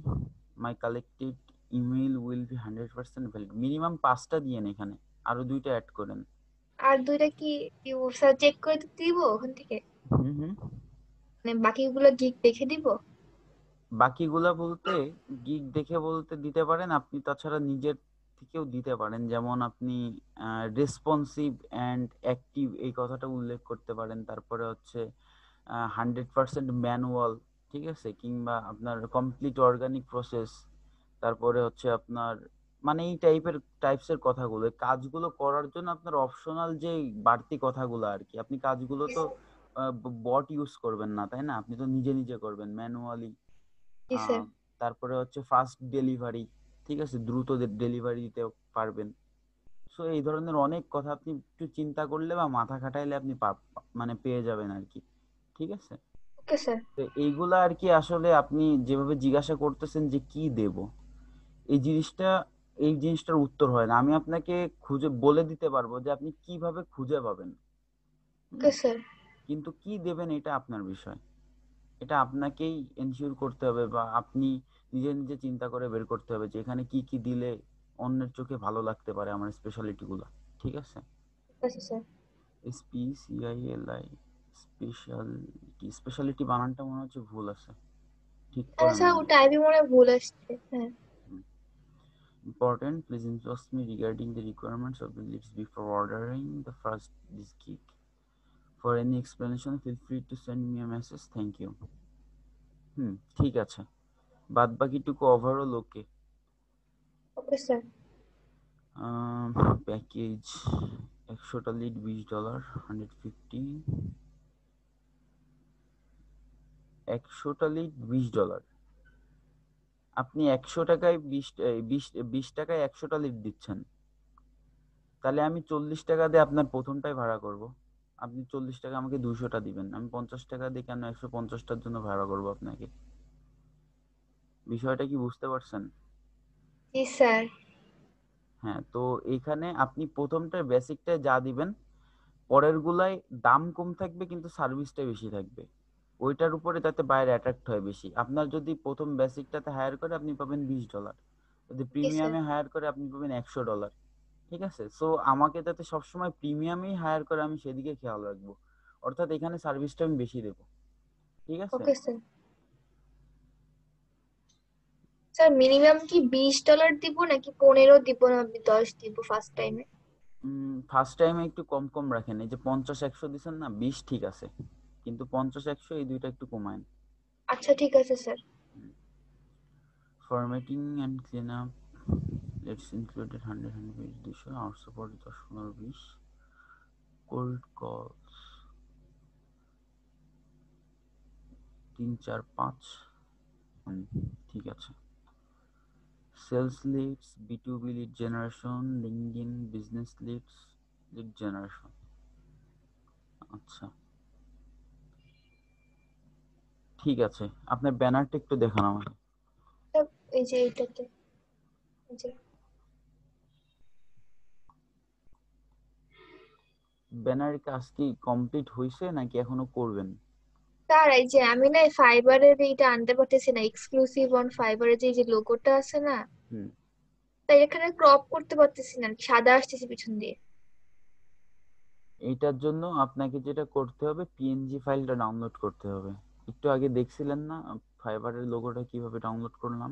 my collected email will be 100% valid। Minimum 5টা দিয়েন এখানে, আরো 2টা অ্যাড করেন। আর দুইটা কি দিব স্যার? চেক করে তো দিব ওখান থেকে, হুম হুম। মানে বাকিগুলো গিক দেখে দিব? বাকিগুলা বলতে গিগ দেখে বলতে দিতে পারেন আপনি, তাছাড়া নিজের থেকেও দিতে পারেন, যেমন আপনি রেসপন্সিভ অ্যান্ড অ্যাক্টিভ এই কথাটা উল্লেখ করতে পারেন। তারপরে হচ্ছে 100% ম্যানুয়াল, ঠিক আছে, কিংবা আপনার কমপ্লিট অর্গানিক প্রসেস। তারপরে হচ্ছে আপনার মানে এই টাইপসের কথাগুলো, এই কাজগুলো করার জন্য আপনার অপশনাল যে বাড়তি কথাগুলো আর কি, আপনি কাজগুলো তো বট ইউজ করবেন না, তাই না? আপনি তো নিজে নিজে করবেন ম্যানুয়ালি। জি স্যার। তারপরে হচ্ছে ফাস্ট ডেলিভারি, ঠিক আছে, দ্রুত ডেলিভারি দিতে পারবেন। সো এই ধরনের অনেক কথা আপনি একটু চিন্তা করলে বা মাথা খাটাইলে আপনি মানে পেয়ে যাবেন আর কি, ঠিক আছে। Okay sir. তো এইগুলা আর কি আসলে আপনি যেভাবে জিজ্ঞাসা করতেছেন যে কি দেব, এই জিনিসটা এই জিনিসটার উত্তর হয় না। আমি আপনাকে খুঁজে বলে দিতে পারবো যে আপনি কিভাবে খুঁজে পাবেন, হুম, ওকে স্যার। কিন্তু কি দেবেন এটা আপনার বিষয়। এটা আপনাকেই এনশিওর করতে হবে, বা আপনি নিজে নিজে চিন্তা করে বের করতে হবে যে এখানে কি কি দিলে অন্যের চোখে ভালো লাগতে পারে আমার স্পেশালিটি গুলা। ঠিক আছে? ঠিক আছে স্যার। SPECIALI, স্পেশালিটি, স্পেশালিটি বানানটা মনে হচ্ছে ভুল আছে, ঠিক হ্যাঁ করেন স্যার, ও নাই। টাইপে মনে হয় ভুল আসছে। হ্যাঁ। Important, please inform me regarding the requirements of the leads before ordering the first this gig. For any explanation, feel free to send me a message. Thank you. ঠিক আছে। বাদ বাকিটুকু overall okay. Okay sir. Package 100টা lead $20, 150, 100টা lead $20। আপনি 100 টাকায় 20 টাকায় 100টা lead দিচ্ছেন, তাহলে আমি 40 টাকা দিয়ে আপনার প্রথমটাই ভাড়া করব। আপনি 40 টাকা আমাকে 200টা দিবেন, আমি 50 টাকা দিয়ে কেন 150টার জন্য ভাড়া করব আপনাকে? বিষয়টা কি বুঝতে পারছেন? জি স্যার। হ্যাঁ, তো এখানে আপনি প্রথমটায় বেসিকটায় যা দিবেন, পরের গুলাই দাম কম থাকবে কিন্তু সার্ভিসটা বেশি থাকবে, ওইটার উপরে যাতে বাইরে অ্যাট্রাক্ট হয় বেশি। আপনার যদি প্রথম বেসিকটাতে হায়ার করে আপনি পাবেন $20, যদি জি স্যার। প্রিমিয়ামে হায়ার করে আপনি পাবেন $100। ঠিক আছে? সো আমাকে যাতে সবসময় প্রিমিয়ামেই হায়ার করে আমি সেদিকে খেয়াল রাখবো, অর্থাৎ এখানে সার্ভিসটা আমি বেশি দেবো। ঠিক আছে? Okay sir. স্যার মিনিমাম কি $20 দিব নাকি 15 দিব না 10 দিব ফার্স্ট টাইমে? ফার্স্ট টাইমে একটু কম কম রাখেন, এই যে 50 100 দিচ্ছেন না, 20 ঠিক আছে, কিন্তু 50 100 এই দুইটা একটু কমায়েন। আচ্ছা ঠিক আছে sir. Formatting and clean up, let's included 100 200 hours support 10 15 20 cold calls 3 4 5। ঠিক আছে। Sales leads, B2B lead generation, LinkedIn business leads, lead generation. আচ্ছা, ঠিক আছে। আপনার ব্যানারটা একটু দেখান আমাকে। স্যার, এই যে এইটাতে, এই যে। ব্যানারের কাজ কি কমপ্লিট হয়েছে নাকি এখনো করবেন? স্যার এই যে আমি না ফাইবারের এইটা আনতে পারতেছি না, এক্সক্লুসিভ অন ফাইবারের যে লোগোটা আছে না, হুম তাই এখানে ক্রপ করতে পারতেছি না, সাদা আসতেছে পিছন দিয়ে। এইটার জন্য আপনাকে যেটা করতে হবে, পিএনজি ফাইলটা ডাউনলোড করতে হবে। একটু আগে দেখছিলেন না ফাইবারের লোগোটা কিভাবে ডাউনলোড করলাম?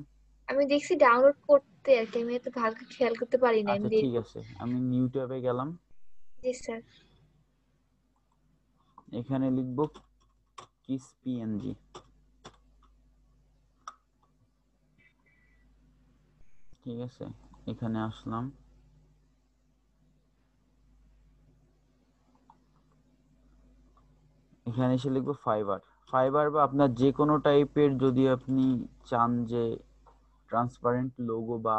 আমি দেখছি ডাউনলোড করতে, আর কি আমি এত ভালো খেয়াল করতে পারি না, আমি আচ্ছা দেরি ঠিক করছি। আছে, আমি নিউ ট্যাবে গেলাম, জি স্যার। এখানে লিখবো কিস পিএনজি। ঠিক আছে, এখানে আসলাম, এখানে এসে লিখবো ফাইবার। ফাইবার বা আপনার যে কোনো টাইপের, যদি আপনি চান যে ট্রান্সপারেন্ট লোগো, বা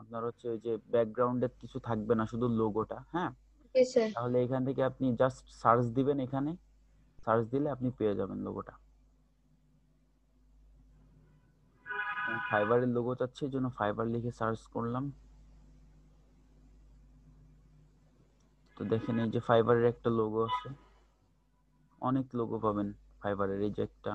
আপনার হচ্ছে ওই যে ব্যাকগ্রাউন্ডে কিছু থাকবে না, শুধু লোগোটা, হ্যাঁ, জি স্যার। তাহলে এখান থেকে আপনি জাস্ট সার্চ দিবেন, এখানে সার্চ দিলে আপনি পেয়ে যাবেন লোগোটা। ফাইবারের লোগো চাচ্ছে, এই জন্য ফাইবার লিখে সার্চ করলাম। তো দেখেন এই যে ফাইবারের একটা লোগো আছে, অনেক লোগো পাবেন ফাইবারের, এই যে একটা।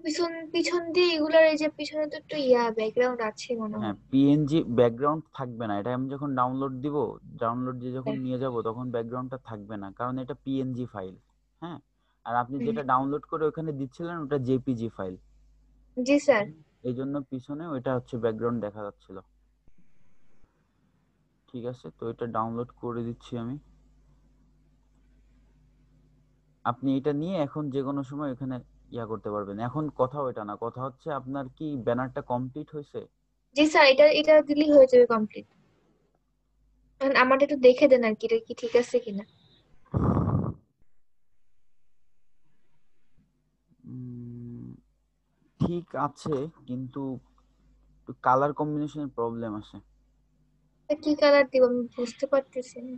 পিছন পিছন দিয়ে এগুলার এই যে পিছনে তো একটু ব্যাকগ্রাউন্ড আছে মনে হ্যাঁ, হয়। পিএনজি ব্যাকগ্রাউন্ড থাকবে না, এটা আমি যখন ডাউনলোড দিব, ডাউনলোড দিয়ে যখন হ্যাঁ। নিয়ে যাব তখন ব্যাকগ্রাউন্ডটা থাকবে না, কারণ এটা পিএনজি ফাইল। হ্যাঁ, আর আপনি হুম। যেটা ডাউনলোড করে ওখানে দিচ্ছিলেন ওটা জেপিজি ফাইল, জি স্যার। এই জন্য পিছনে ওইটা হচ্ছে ব্যাকগ্রাউন্ড দেখা যাচ্ছিল। ঠিক আছে, তো এটা ডাউনলোড করে দিচ্ছি আমি। আপনি এটা নিয়ে এখন যে কোনো সময় এখানে করতে পারবেন। এখন কথা ওইটা না, কথা হচ্ছে আপনার কি ব্যানারটা কমপ্লিট হয়েছে? জি স্যার, এটা এটা দিলেই হয়ে যাবে কমপ্লিট। এখন আমারটা একটু দেখে দেন আর কি, এটা কি ঠিক আছে কিনা। উম, ঠিক আছে, কিন্তু কালার কম্বিনেশনের প্রবলেম আছে। তা কি কালার দিব আমি বুঝতে পারতেছি না।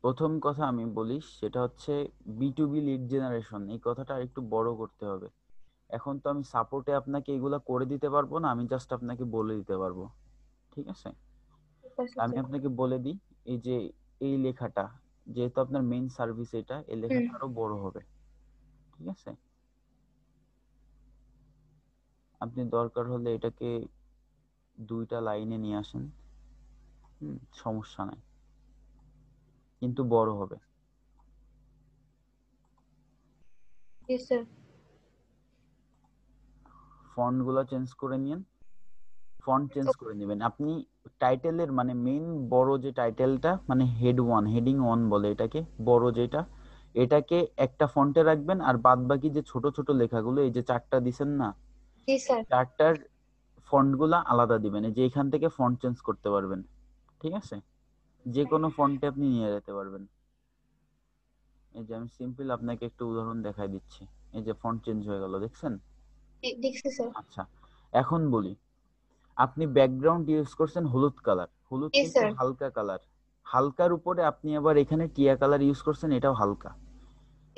প্রথম কথা আমি বলি সেটা হচ্ছে B2B লিড জেনারেশন, এই কথাটা আরেকটু বড় করতে হবে। এখন তো আমি সাপোর্টে আপনাকে এগুলা করে দিতে পারবো না, আমি জাস্ট আপনাকে বলে দিতে পারবো, ঠিক আছে? ঠিক আছে আমি স্যার। আপনাকে বলে দিই, এই যে এই লেখাটা, যেহেতু আপনার মেইন সার্ভিস এটা, এই লেখাটা আরো বড় হবে, ঠিক আছে? আপনি দরকার হলে এটাকে 2টা লাইনে নিয়ে আসেন, সমস্যা নাই, কিন্তু বড় হবে। জি স্যার। ফন্ট গুলা চেঞ্জ করে নিন, ফন্ট চেঞ্জ করে নেবেন আপনি। টাইটেলের মানে মেইন বড় যে টাইটেলটা, মানে হেডিং ওয়ান বলে এটাকে, বড় যেটা, এটাকে একটা ফন্টে রাখবেন, আর বাদ বাকি যে ছোট ছোট লেখাগুলো, এই যে 4টা দিছেন না, জি স্যার। 4টার ফন্ট গুলা আলাদা দিবেন, এই যে এখান থেকে ফন্ট চেঞ্জ করতে পারবেন, ঠিক আছে? যে কোনো ফন্টে আপনি নিয়ে যেতে পারবেন। এই যে আমি সিম্পল আপনাকে একটা উদাহরণ দেখাই দিচ্ছি, এই যে ফন্ট চেঞ্জ হয়ে গেল, দেখছেন? দেখছি স্যার। আচ্ছা, এখন বলি, আপনি ব্যাকগ্রাউন্ড ইউজ করছেন হলুদ কালার, হলুদ জি কিন্তু স্যার। হালকা কালার, হালকার উপরে আপনি আবার এখানে টিয়া কালার ইউজ করছেন, এটাও হালকা।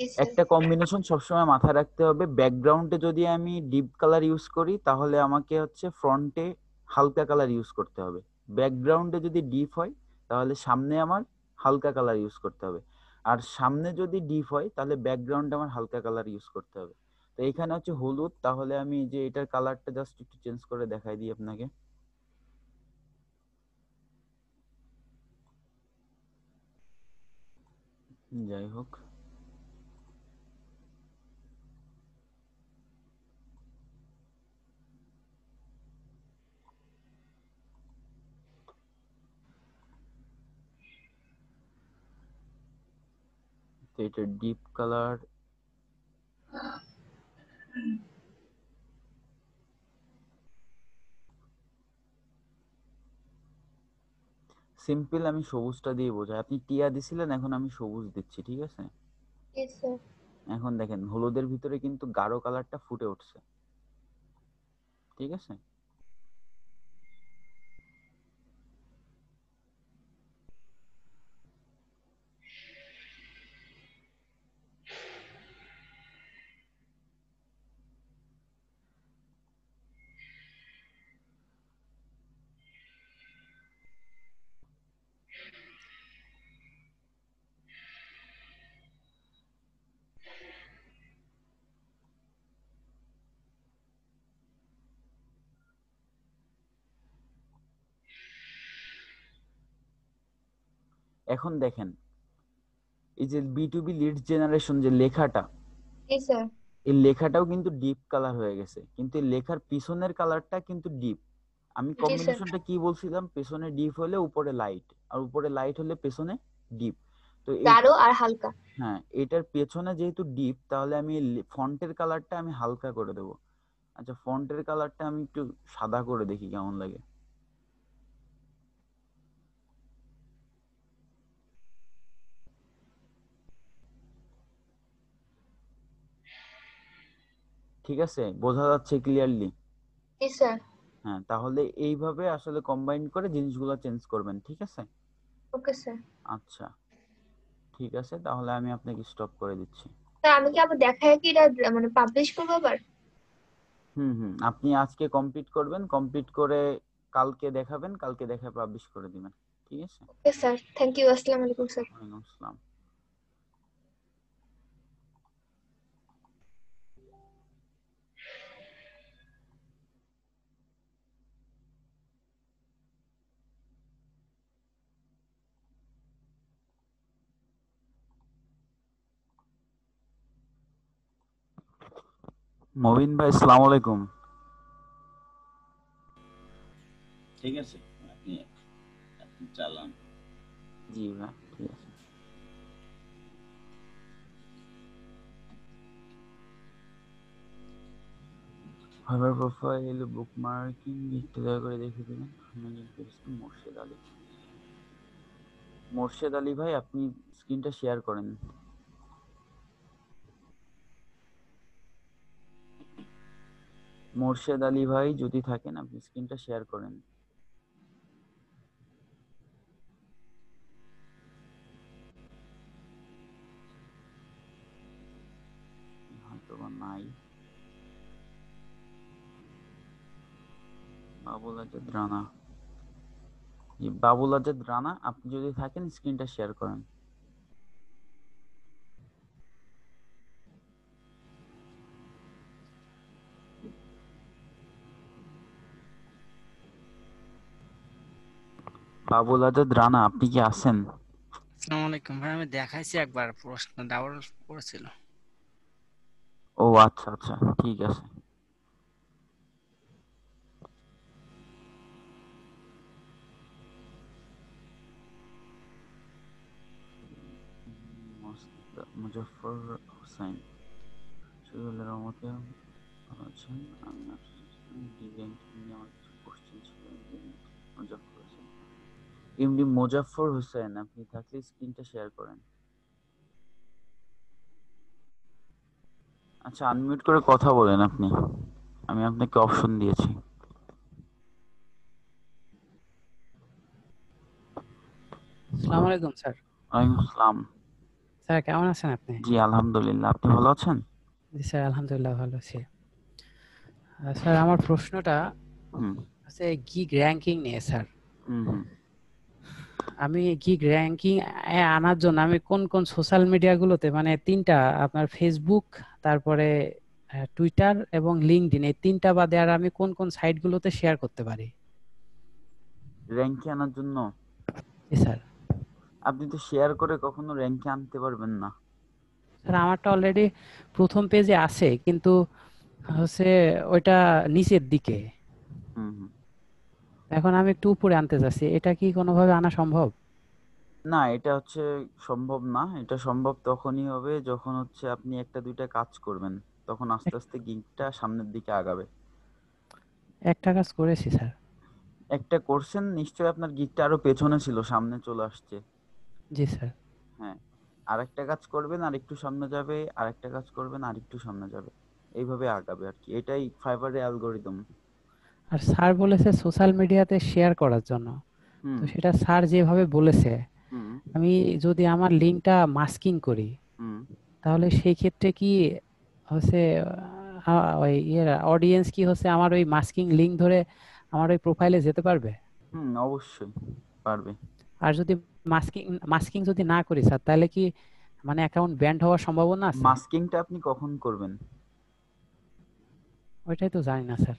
জি স্যার। একটা কম্বিনেশন সবসময় মাথায় রাখতে হবে, ব্যাকগ্রাউন্ডে যদি আমি ডিপ কালার ইউজ করি তাহলে আমাকে হচ্ছে ফ্রন্টে হালকা কালার ইউজ করতে হবে, ব্যাকগ্রাউন্ডে যদি ডিপ হয় তাহলে সামনে আমার হালকা কালার ইউজ করতে হবে, আর সামনে যদি ডিপ হয় তাহলে ব্যাকগ্রাউন্ডে আমার হালকা কালার ইউজ করতে হবে। তো এখানে হচ্ছে হলুদ, তাহলে আমি যে এটার কালারটা জাস্ট একটু চেঞ্জ করে দেখাই দিই আপনাকে। যাই হোক, তো এটা ডিপ কালার, সিম্পল আমি সবুজটা দিয়ে বোঝাই, আপনি টিয়া দিছিলেন, এখন আমি সবুজ দিচ্ছি, ঠিক আছে? জি স্যার। এখন দেখেন হলুদের ভিতরে কিন্তু গাঢ় কালারটা ফুটে উঠছে, ঠিক আছে? এখন দেখেন এই যে B2B লিড জেনারেশন যে লেখাটা, জি স্যার। এই লেখাটাও কিন্তু ডিপ কালার হয়ে গেছে, কিন্তু এই লেখার পিছনের কালারটা কিন্তু ডিপ। আমি জি স্যার। কম্বিনেশনটা কি বলছিলাম, পেছনে ডিপ হলে উপরে লাইট, আর উপরে লাইট হলে পেছনে ডিপ। তো এই, গাঢ় আর হালকা। হ্যাঁ, এটার পেছনে যেহেতু ডিপ, তাহলে আমি ফন্টের কালারটা আমি হালকা করে দেবো। আচ্ছা, ফন্টের কালারটা আমি একটু সাদা করে দেখি কেমন লাগে। ঠিক আছে, বোঝা যাচ্ছে ক্লিয়ারলি? জি স্যার। হ্যাঁ, তাহলে এইভাবে আসলে কম্বাইন করে জিনিসগুলো চেঞ্জ করবেন, ঠিক আছে? Okay sir. আচ্ছা, ঠিক আছে, তাহলে আমি আপনাকে স্টপ করে দিচ্ছি। স্যার আমি কি আবার দেখায় কি এটা মানে পাবলিশ করবো আবার? হুম হুম, আপনি আজকে কমপ্লিট করবেন, কমপ্লিট করে কালকে দেখাবেন, কালকে দেখে পাবলিশ করে দিবেন, ঠিক আছে? ওকে স্যার, থ্যাংক ইউ, আসসালামু আলাইকুম স্যার। ওয়ালাইকুম আসসালাম। মবিন ভাই, আসসালামু আলাইকুম। ঠিক আছে, আপনি আপনি চালান। জি ভাই, ঠিক আছে। ফাইবার প্রোফাইল বুকমার্কিং একটু দয়া করে দেখে দিবেন। মোর্শেদ আলী, মোর্শেদ আলী ভাই, আপনি স্ক্রিনটা শেয়ার করেন। মোর্শেদ আলী ভাই যদি থাকেন, আপনি স্ক্রিনটা শেয়ার করেন। নাই। বাবুল আজাদ রানা, জি বাবুল আজাদ রানা, আপনি যদি থাকেন স্ক্রিনটা শেয়ার করেন। বাবুল আজাদ রানা, আপনি কি আছেন? আসসালামু আলাইকুম ভাই, আমি দেখাইছি একবার, প্রশ্ন ডাবল করেছিল। ও আচ্ছা আচ্ছা, ঠিক আছে। মুজফফর হোসেন, শহীদুল্লাহ রহমতে ভালো আছেন? আমি ব্যাংকিং নিয়ে আমার কিছু কোশ্চেন ছিল। মুজফফর হোসেন, এমডি মুজফফর হোসেন, আপনি থাকলে স্ক্রিনটা শেয়ার করেন। আচ্ছা, আনমিউট করে কথা বলেন আপনি, আমি আপনাকে অপশন দিয়েছি। আসসালামু আলাইকুম স্যার। ওয়ালাইকুম আসসালাম। স্যার কেমন আছেন আপনি? জি আলহামদুলিল্লাহ, আপনি ভালো আছেন? জি স্যার, আলহামদুলিল্লাহ ভালো আছি। স্যার আমার প্রশ্নটা হুম হচ্ছে গিগ র্যাঙ্কিং নিয়ে স্যার। হুম হুম। আমি গিগ র্যাঙ্কিং আনার জন্য আমি কোন কোন সোশ্যাল মিডিয়াগুলোতে, মানে তিনটা, আপনার ফেসবুক, তারপরে টুইটার এবং লিঙ্কডইন, এই তিনটা বাদে আর আমি কোন কোন সাইটগুলোতে শেয়ার করতে পারি? র্যাঙ্কে আনার জন্য জি স্যার। আপনি তো শেয়ার করে কখনো র্যাঙ্কে আনতে পারবেন না। স্যার আমারটা অলরেডি প্রথম পেজে আছে, কিন্তু হচ্ছে ওইটা নিচের দিকে। হুম হুম। এখন আমি একটু উপরে আনতে চাচ্ছি, এটা কি কোনোভাবে আনা সম্ভব? না, এটা হচ্ছে সম্ভব না। এটা সম্ভব তখনই হবে যখন হচ্ছে আপনি একটা দুইটা কাজ করবেন, তখন আস্তে আস্তে গিগটা সামনের দিকে আগাবে। একটা কাজ করেছি স্যার। একটা করছেন নিশ্চয়ই, আপনার গিগটা আরো পেছনে ছিল, সামনে চলে আসছে। জি স্যার। হ্যাঁ, আরেকটা কাজ করবেন আর একটু সামনে যাবে, আরেকটা কাজ করবেন আর একটু সামনে যাবে, এইভাবে আগাবে আর কি। এটাই ফাইবারের অ্যালগোরিদম। আর স্যার বলেছে সোশ্যাল মিডিয়াতে শেয়ার করার জন্য, তো হুম সেটা স্যার যেভাবে বলেছে, হুম আমি যদি আমার লিঙ্কটা মাস্কিং করি, হুম তাহলে সেই ক্ষেত্রে কি হচ্ছে ওই অডিয়েন্স কি হচ্ছে আমার ওই মাস্কিং লিঙ্ক ধরে আমার ওই প্রোফাইলে যেতে পারবে? হুম, অবশ্যই পারবে। আর যদি মাস্কিং মাস্কিং যদি না করি স্যার, তাহলে কি মানে অ্যাকাউন্ট ব্যান্ড হওয়ার সম্ভাবনা আছে? মাস্কিংটা আপনি কখন করবেন? ওইটাই তো জানি না স্যার।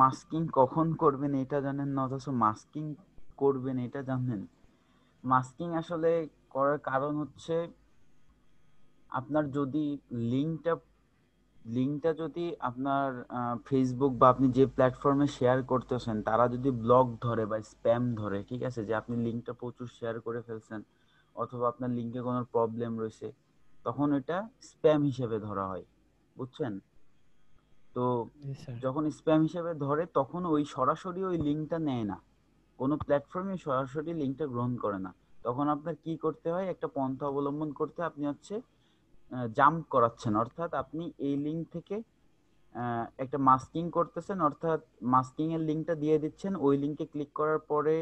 মাস্কিং কখন করবেন এটা জানেন না, অথচ মাস্কিং করবেন এটা জানেন। মাস্কিং আসলে করার কারণ হচ্ছে, আপনার যদি লিঙ্কটা লিঙ্কটা যদি আপনার ফেসবুক বা আপনি যে প্ল্যাটফর্মে শেয়ার করতেছেন তারা যদি ব্লক ধরে বা স্প্যাম ধরে, ঠিক আছে, যে আপনি লিঙ্কটা প্রচুর শেয়ার করে ফেলছেন অথবা আপনার লিঙ্কে কোনো প্রবলেম রয়েছে, তখন এটা স্প্যাম হিসেবে ধরা হয়, বুঝছেন? তো জি স্যার। যখন স্প্যাম হিসেবে ধরে তখন ওই সরাসরি ওই লিঙ্কটা নেয় না, কোনো প্ল্যাটফর্মে সরাসরি লিঙ্কটা গ্রহণ করে না। তখন আপনার কি করতে হয়, একটা পন্থা অবলম্বন করতে হয়। আপনি হচ্ছে জাম্প করাচ্ছেন, অর্থাৎ আপনি এই লিঙ্ক থেকে একটা মাস্কিং করতেছেন, অর্থাৎ মাস্কিং এর লিঙ্কটা দিয়ে দিচ্ছেন। ওই লিঙ্কে ক্লিক করার পরে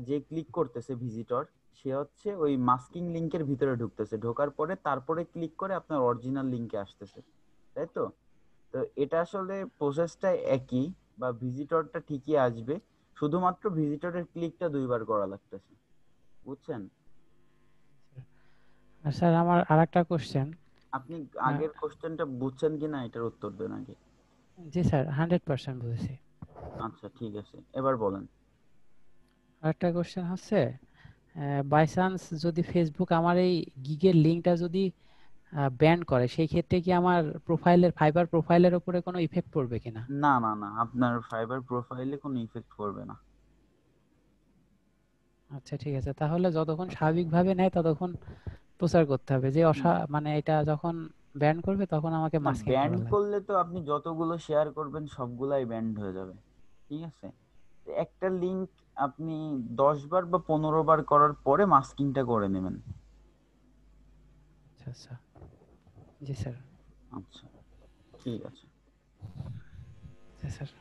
যে ক্লিক করতেছে ভিজিটর, সে হচ্ছে ওই মাস্কিং লিঙ্কের ভিতরে ঢুকতেছে, ঢোকার পরে তারপরে ক্লিক করে আপনার অরিজিনাল লিঙ্কে আসতেছে, তাই তো? তো এটা আসলে প্রসেসটা একই, বা ভিজিটরটা ঠিকই আসবে, শুধুমাত্র ভিজিটরের ক্লিকটা দুইবার করা লাগতেছে, বুঝছেন? আর স্যার আমার আরেকটা কোশ্চেন। আপনি আগের কোশ্চেনটা বুঝছেন কিনা এটার উত্তর দেন আগে। জি স্যার, 100% বুঝেছি। আচ্ছা ঠিক আছে, এবার বলেন। আরেকটা কোশ্চেন হচ্ছে, বাই চান্স যদি ফেসবুক আমার এই গিগের লিঙ্কটা যদি ব্যান করে, সেই ক্ষেত্রে কি আমার প্রোফাইলের, ফাইবার প্রোফাইলের উপরে কোনো ইফেক্ট পড়বে কিনা? না না না, আপনার ফাইবার প্রোফাইলে কোনো ইফেক্ট পড়বে না। আচ্ছা ঠিক আছে, তাহলে যতক্ষণ স্বাভাবিকভাবে নেয় ততক্ষণ প্রচার করতে হবে, যে হুম। মানে এটা যখন ব্যান করবে তখন আমাকে না, মাস্কিং ব্যান্ড করা লাগবে। করলে তো আপনি যতগুলো শেয়ার করবেন সবগুলাই ব্যান্ড হয়ে যাবে, ঠিক আছে? তো একটা লিংক আপনি 10 বার বা 15 বার করার পরে মাস্কিংটা করে নেবেন। আচ্ছা আচ্ছা। জি স্যার। আচ্ছা ঠিক আছে। আচ্ছা স্যার।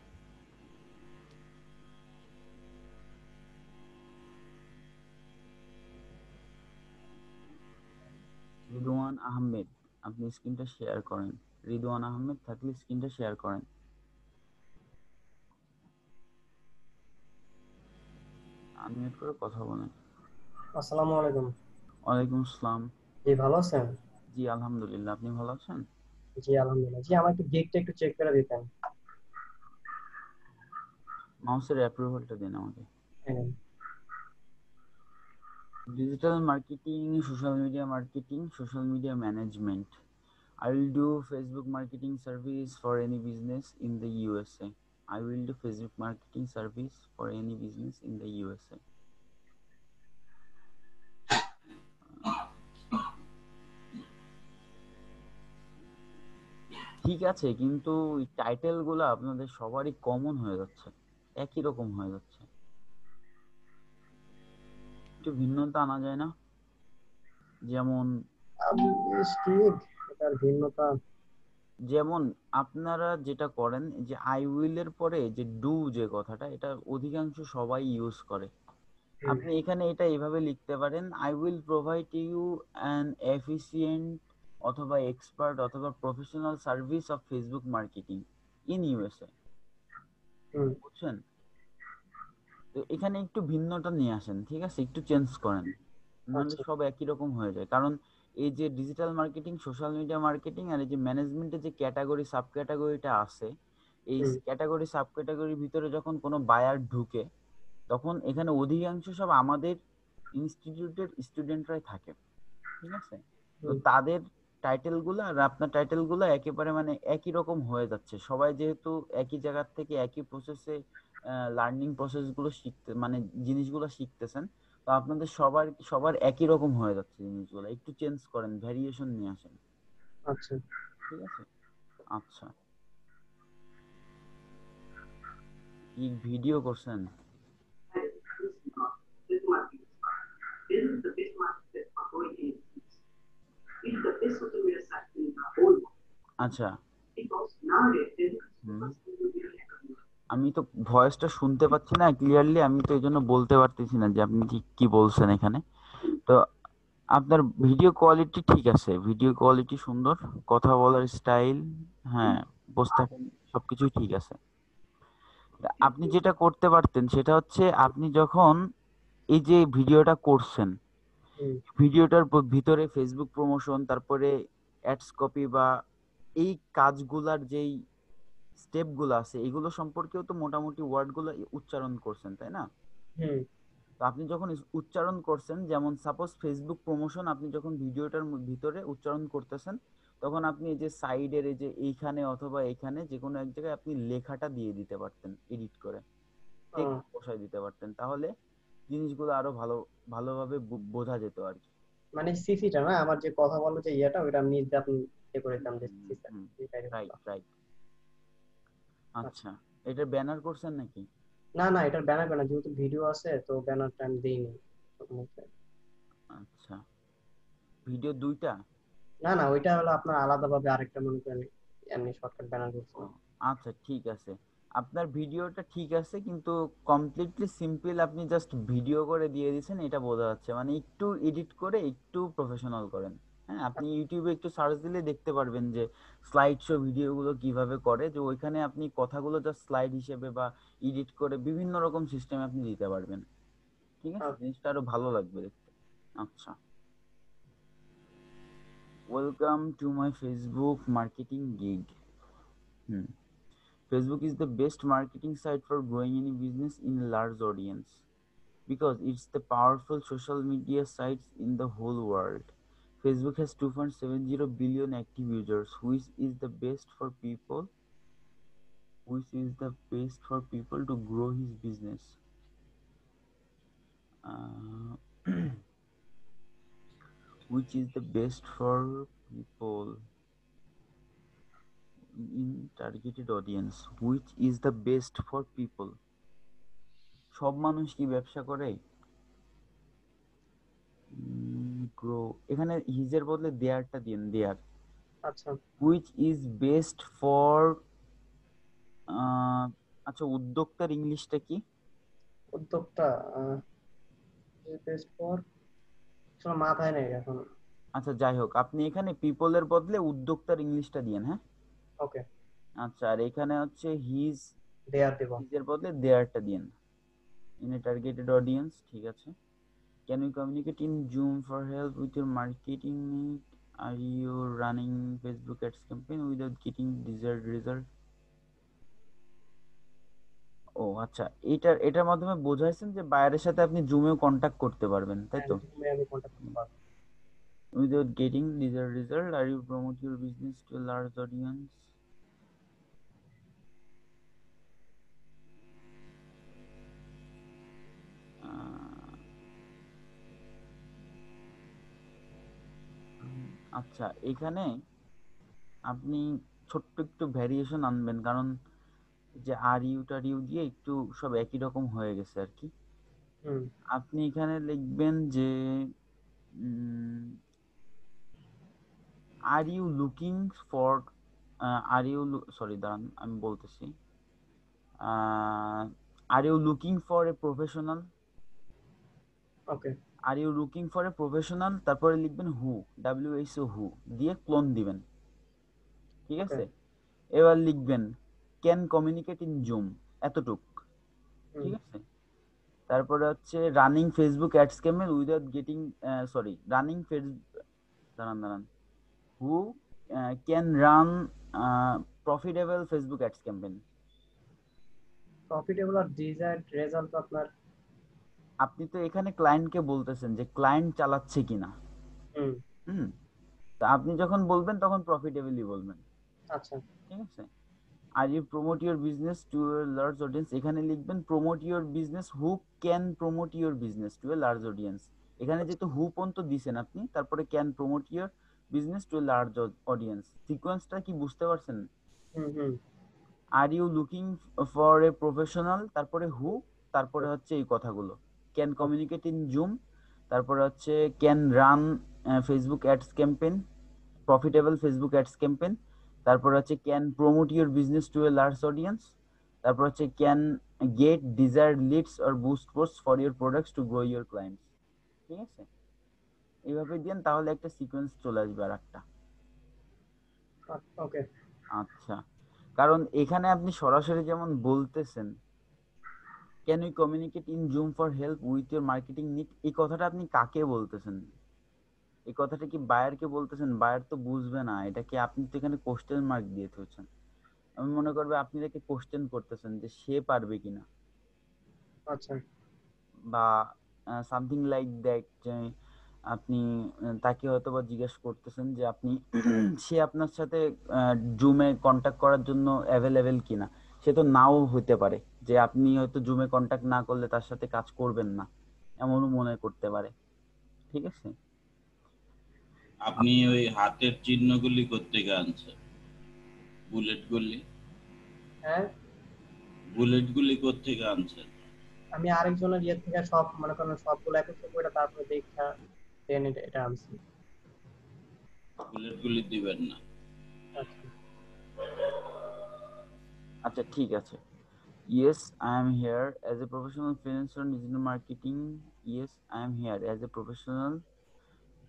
রিদওয়ান আহমেদ, আপনি স্ক্রিনটা শেয়ার করেন। রিদওয়ান আহমেদ থাকলে স্ক্রিনটা শেয়ার করেন। আনমিউট করে কথা বলেন। আসসালামু আলাইকুম। ওয়ালাইকুম আসসালাম। জি ভালো আছেন? জি আলহামদুলিল্লাহ, আপনি ভালো আছেন? জি আলহামদুলিল্লাহ। জি আমার একটু গিগটা একটু চেক করে দিতেন। মাউসের অ্যাপ্রুভালটা দিন আমাকে। হ্যাঁ। Digital marketing, social media management. I will do Facebook marketing service for any business in the USA. I will do Facebook marketing service for any business in the USA. ঠিক আছে, কিন্তু টাইটেল গুলো আপনাদের সবারই কমন হয়ে যাচ্ছে, একই রকম হয়ে যাচ্ছে। একটু ভিন্নতা আনা যায় না? যেমন এটার ভিন্নতা যেমন আপনারা যেটা করেন যে আই উইল এর পরে যে ডু যে কথাটা, এটা অধিকাংশ সবাই ইউজ করে। আপনি এখানে এটা এভাবে লিখতে পারেন, I will provide you an efficient অথবা এক্সপার্ট অথবা professional service of Facebook marketing in USA. বুঝছেন? তো এখানে একটু ভিন্নটা নিয়ে আসেন, ঠিক আছে? একটু চেঞ্জ করেন, নাহলে সব একই রকম হয়ে যায়। কারণ এই যে digital marketing, social media marketing আর এই যে ম্যানেজমেন্টের যে ক্যাটাগরি সাব ক্যাটাগরিটা আছে, এই ক্যাটাগরি সাব ক্যাটাগরির ভিতরে যখন কোনো বায়ার ঢুকে, তখন এখানে অধিকাংশ সব আমাদের ইনস্টিটিউটের স্টুডেন্টরাই থাকে, ঠিক আছে? তো তাদের টাইটেলগুলো আর আপনার টাইটেলগুলো একেবারে মানে একই রকম হয়ে যাচ্ছে। সবাই যেহেতু একই জায়গা থেকে একই প্রসেসে লার্নিং প্রসেসগুলো শিখতে মানে জিনিসগুলো শিখতেছেন, তো আপনাদের সবার একই রকম হয়ে যাচ্ছে জিনিসগুলো। একটু চেঞ্জ করেন, ভ্যারিয়েশন নিয়ে আসেন। আচ্ছা ঠিক আছে? আচ্ছা, কি ভিডিও করছেন? আচ্ছা, আমি তো ভয়েসটা শুনতে পাচ্ছি না ক্লিয়ারলি, আমি তো এই জন্য বলতে পারতেছি না যে আপনি ঠিক কি বলছেন এখানে। তো আপনার ভিডিও কোয়ালিটি ঠিক আছে, ভিডিও কোয়ালিটি সুন্দর, কথা বলার স্টাইল, হ্যাঁ, উপস্থাপন সবকিছুই ঠিক আছে। আপনি যেটা করতে পারতেন সেটা হচ্ছে, আপনি যখন এই যে ভিডিওটা করছেন, ভিডিওটার ভিতরে ফেসবুক প্রমোশন, তারপরে অ্যাডস কপি বা এই কাজগুলার যেই স্টেপগুলো আছে এগুলো সম্পর্কেও তো মোটামুটি ওয়ার্ডগুলো উচ্চারণ করছেন, তাই না? তো আপনি যখন উচ্চারণ করছেন, যেমন সাপোজ ফেসবুক প্রমোশন, আপনি যখন ভিডিওটার ভিতরে উচ্চারণ করতেছেন, তখন আপনি এই যে সাইডের এই যে এইখানে অথবা এখানে যে কোনো এক জায়গায় আপনি লেখাটা দিয়ে দিতে পারতেন, এডিট করে টেক্সট বসায় দিতে পারতেন, তাহলে জিনিসগুলো আরো ভালোভাবে বোঝা যেত আর কি। মানে সিসিটা না, আমার যে কথা বলো যে ইয়েটা ওটা আমি নিজে আপনি ইয়ে করে দিতাম যে সিসিটা। Right right. আচ্ছা, এটা ব্যানার করছেন নাকি? না না, এটার ব্যানার না, যেহেতু ভিডিও আছে তো ব্যানারটা আমি দেইনি। আচ্ছা, ভিডিও দুইটা? না না, ওইটা হলো আপনার আলাদাভাবে আরেকটা মনে করেন এমনি শর্টকাট ব্যানার করছিলাম। আচ্ছা ঠিক আছে, আপনার ভিডিওটা ঠিক আছে, কিন্তু কমপ্লিটলি সিম্পল আপনি জাস্ট ভিডিও করে দিয়ে দিয়েছেন, এটা বোঝা যাচ্ছে। মানে একটু এডিট করে একটু প্রফেশনাল করেন। হ্যাঁ, আপনি ইউটিউবে একটু সার্চ দিলে দেখতে পারবেন যে স্লাইড শো ভিডিওগুলো কিভাবে করে, যে ওইখানে আপনি কথাগুলো জাস্ট স্লাইড হিসেবে বা এডিট করে বিভিন্ন রকম সিস্টেমে আপনি দিতে পারবেন। ঠিক আছে, জিনিসটা আরো ভালো লাগবে দেখতে। আচ্ছা, welcome to my Facebook marketing gig. Facebook is the best marketing site for growing any business in a large audience because it's the powerful social media sites in the whole world. Facebook has 2.70 billion active users, which is the best for people to grow his business. Which is the best for people in targeted audience. Which is the best for people. সব মানুষ কি ব্যবসা করে? Grow, এখানে হিজের বদলে দেয়ারটা দিন, দেয়ার। আচ্ছা, which is best for, আচ্ছা উদ্যোক্তার ইংলিশটা কি? উদ্যোক্তা বেস্ট ফর, মাথায় নেই এখন। আচ্ছা যাই হোক, আপনি এখানে পিপলের বদলে উদ্যোক্তার ইংলিশটা দিয়েন, হ্যাঁ। ওকে, আচ্ছা, আর এখানে হচ্ছে হিজ, দেয়ার দেব। হিজের বদলে দেয়ারটা দিয়েন। ইন এ টার্গেটেড অডিয়েন্স, ঠিক আছে। Can you communicate in Zoom for help with your marketing need? Are you running Facebook ads campaign without getting desired result? ও আচ্ছা, এটার মাধ্যমে বোঝাইছেন যে বায়ারের সাথে আপনি জুমেও কন্ট্যাক্ট করতে পারবেন, তাই হ্যাঁ, তো? জুমে আমি কন্ট্যাক্ট করতে পারবো। Without getting desired result, are you promote your business to a large audience? আচ্ছা, এখানে আপনি ছোট্ট একটু ভ্যারিয়েশন আনবেন, কারণ যে আর ইউ টার ইউ দিয়ে একটু সব একই রকম হয়ে গেছে আর কি। হুম, আপনি এখানে লিখবেন যে are you looking for, are you, sorry দাঁড়ান আমি বলতেছি, are you looking for a professional, okay, are you looking for a professional, তারপরে লিখবেন হু, ডাব্লিউএইচও হু দিয়ে ক্লোন দিবেন, ঠিক ওকে, আছে। এবার লিখবেন ক্যান কমিউনিকেট ইন জুম, এতটুক, হুম, ঠিক আছে। তারপরে হচ্ছে running Facebook ads campaign without getting, sorry running দাঁড়ান দাঁড়ান, who can run profitable Facebook ads campaign. Profitable আর ডিজায়ার্ড রেজাল্ট আপনার। আপনি তো এখানে ক্লায়েন্টকে বলতেছেন যে ক্লায়েন্ট চালাচ্ছে কিনা, হুম, হুম। তা আপনি যখন বলবেন তখন প্রফিটেবলি বলবেন, আচ্ছা, ঠিক আছে। Are you promote your business to a large audience, এখানে লিখবেন promote your business who can promote your business to a large audience. এখানে আচ্ছা, যেহেতু হু পর্যন্ত দিছেন আপনি, তারপরে can promote your business to a large audience, সিকোয়েন্সটা কি বুঝতে পারছেন? হুম, হুম, are you looking for a professional, তারপরে হু, তারপরে হচ্ছে এই কথাগুলো, can okay, communicate in Zoom, তারপরে হচ্ছে can run Facebook ads campaign, profitable Facebook ads campaign, তারপর হচ্ছে can promote your business to a large audience, তারপর হচ্ছে can get desired leads or boost post for your products to grow your clients, ঠিক আছে। এইভাবে দেন, তাহলে একটা sequence চলে আসবে আর একটা। ওকে, আচ্ছা, কারণ এখানে আপনি সরাসরি যেমন বলতেছেন can you communicate in Zoom for help with your marketing need, এই কথাটা আপনি কাকে বলতেছেন? এই কথাটা কি বায়ারকে বলতেছেন? বায়ার তো বুঝবে না এটা কি, আপনি তো এখানে কোশ্চেন মার্ক দিয়ে দিয়েছেন। আমি মনে করবে আপনি তাকে কোশ্চেন করতেছেন যে সে পারবে কিনা, আচ্ছা, বা সামথিং লাইক দ্যাট, যে আপনি তাকে হয়তো বা জিজ্ঞেস করতেছেন যে আপনি সে আপনার সাথে জুমে কন্ট্যাক্ট করার জন্য অ্যাভেলেবেল কিনা। সে তো নাও হতে পারে, যে আপনি হয়তো জুমে কন্ট্যাক্ট না করলে তার সাথে কাজ করবেন না, এমনও মনে করতে পারে, ঠিক আছে। আপনি ওই হাতের চিহ্নগুলি কোত্থেকে আনছেন? বুলেটগুলি হ্যাঁ, বুলেটগুলি কোত্থেকে আনছেন? আমি আরেকজনের ইয়ে থেকে সব মনে করেন সবগুলো একত্র করে তারপরে দেখা দেন এটা আনছি। বুলেটগুলি দিবেন না। আচ্ছা, আচ্ছা ঠিক আছে। Yes, I am here as a professional freelancer on digital marketing. Yes, I am here as a professional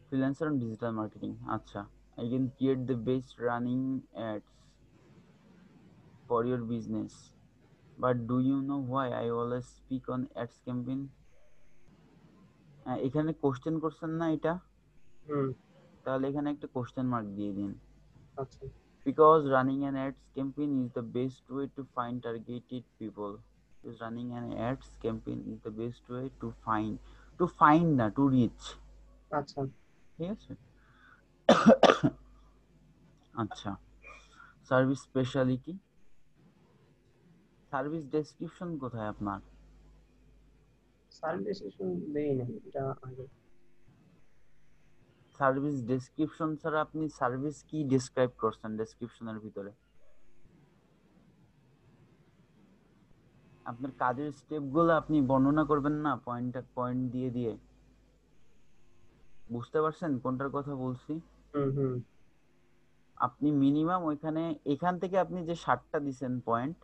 freelancer on digital marketing. আচ্ছা, I can create the best running ads for your business. But do you know why I always speak on ads campaign? এখানে question করছেন না এটা, হুম, তাহলে এখানে একটা question mark দিয়ে দিন। আচ্ছা, Because running an ads campaign is the best way to find targeted people. Because running an ads campaign is the best way to find না, to reach, আচ্ছা, ঠিক আছে। আচ্ছা, সার্ভিস স্পেশালিটি, সার্ভিস ডেসক্রিপশন কোথায় আপনার? সার্ভিস দেই না এটা আগে। সার্ভিস ডেসক্রিপশন ছাড়া আপনি সার্ভিস কি ডেসক্রাইব করছেন ডেসক্রিপশনের ভিতরে? আপনার কাজের স্টেপগুলো আপনি বর্ণনা করবেন না পয়েন্ট দিয়ে দিয়ে? বুঝতে পারছেন কোনটার কথা বলছি? হুম, হুম, আপনি মিনিমাম ওইখানে, এখান থেকে আপনি যে 60টা দিছেন পয়েন্ট,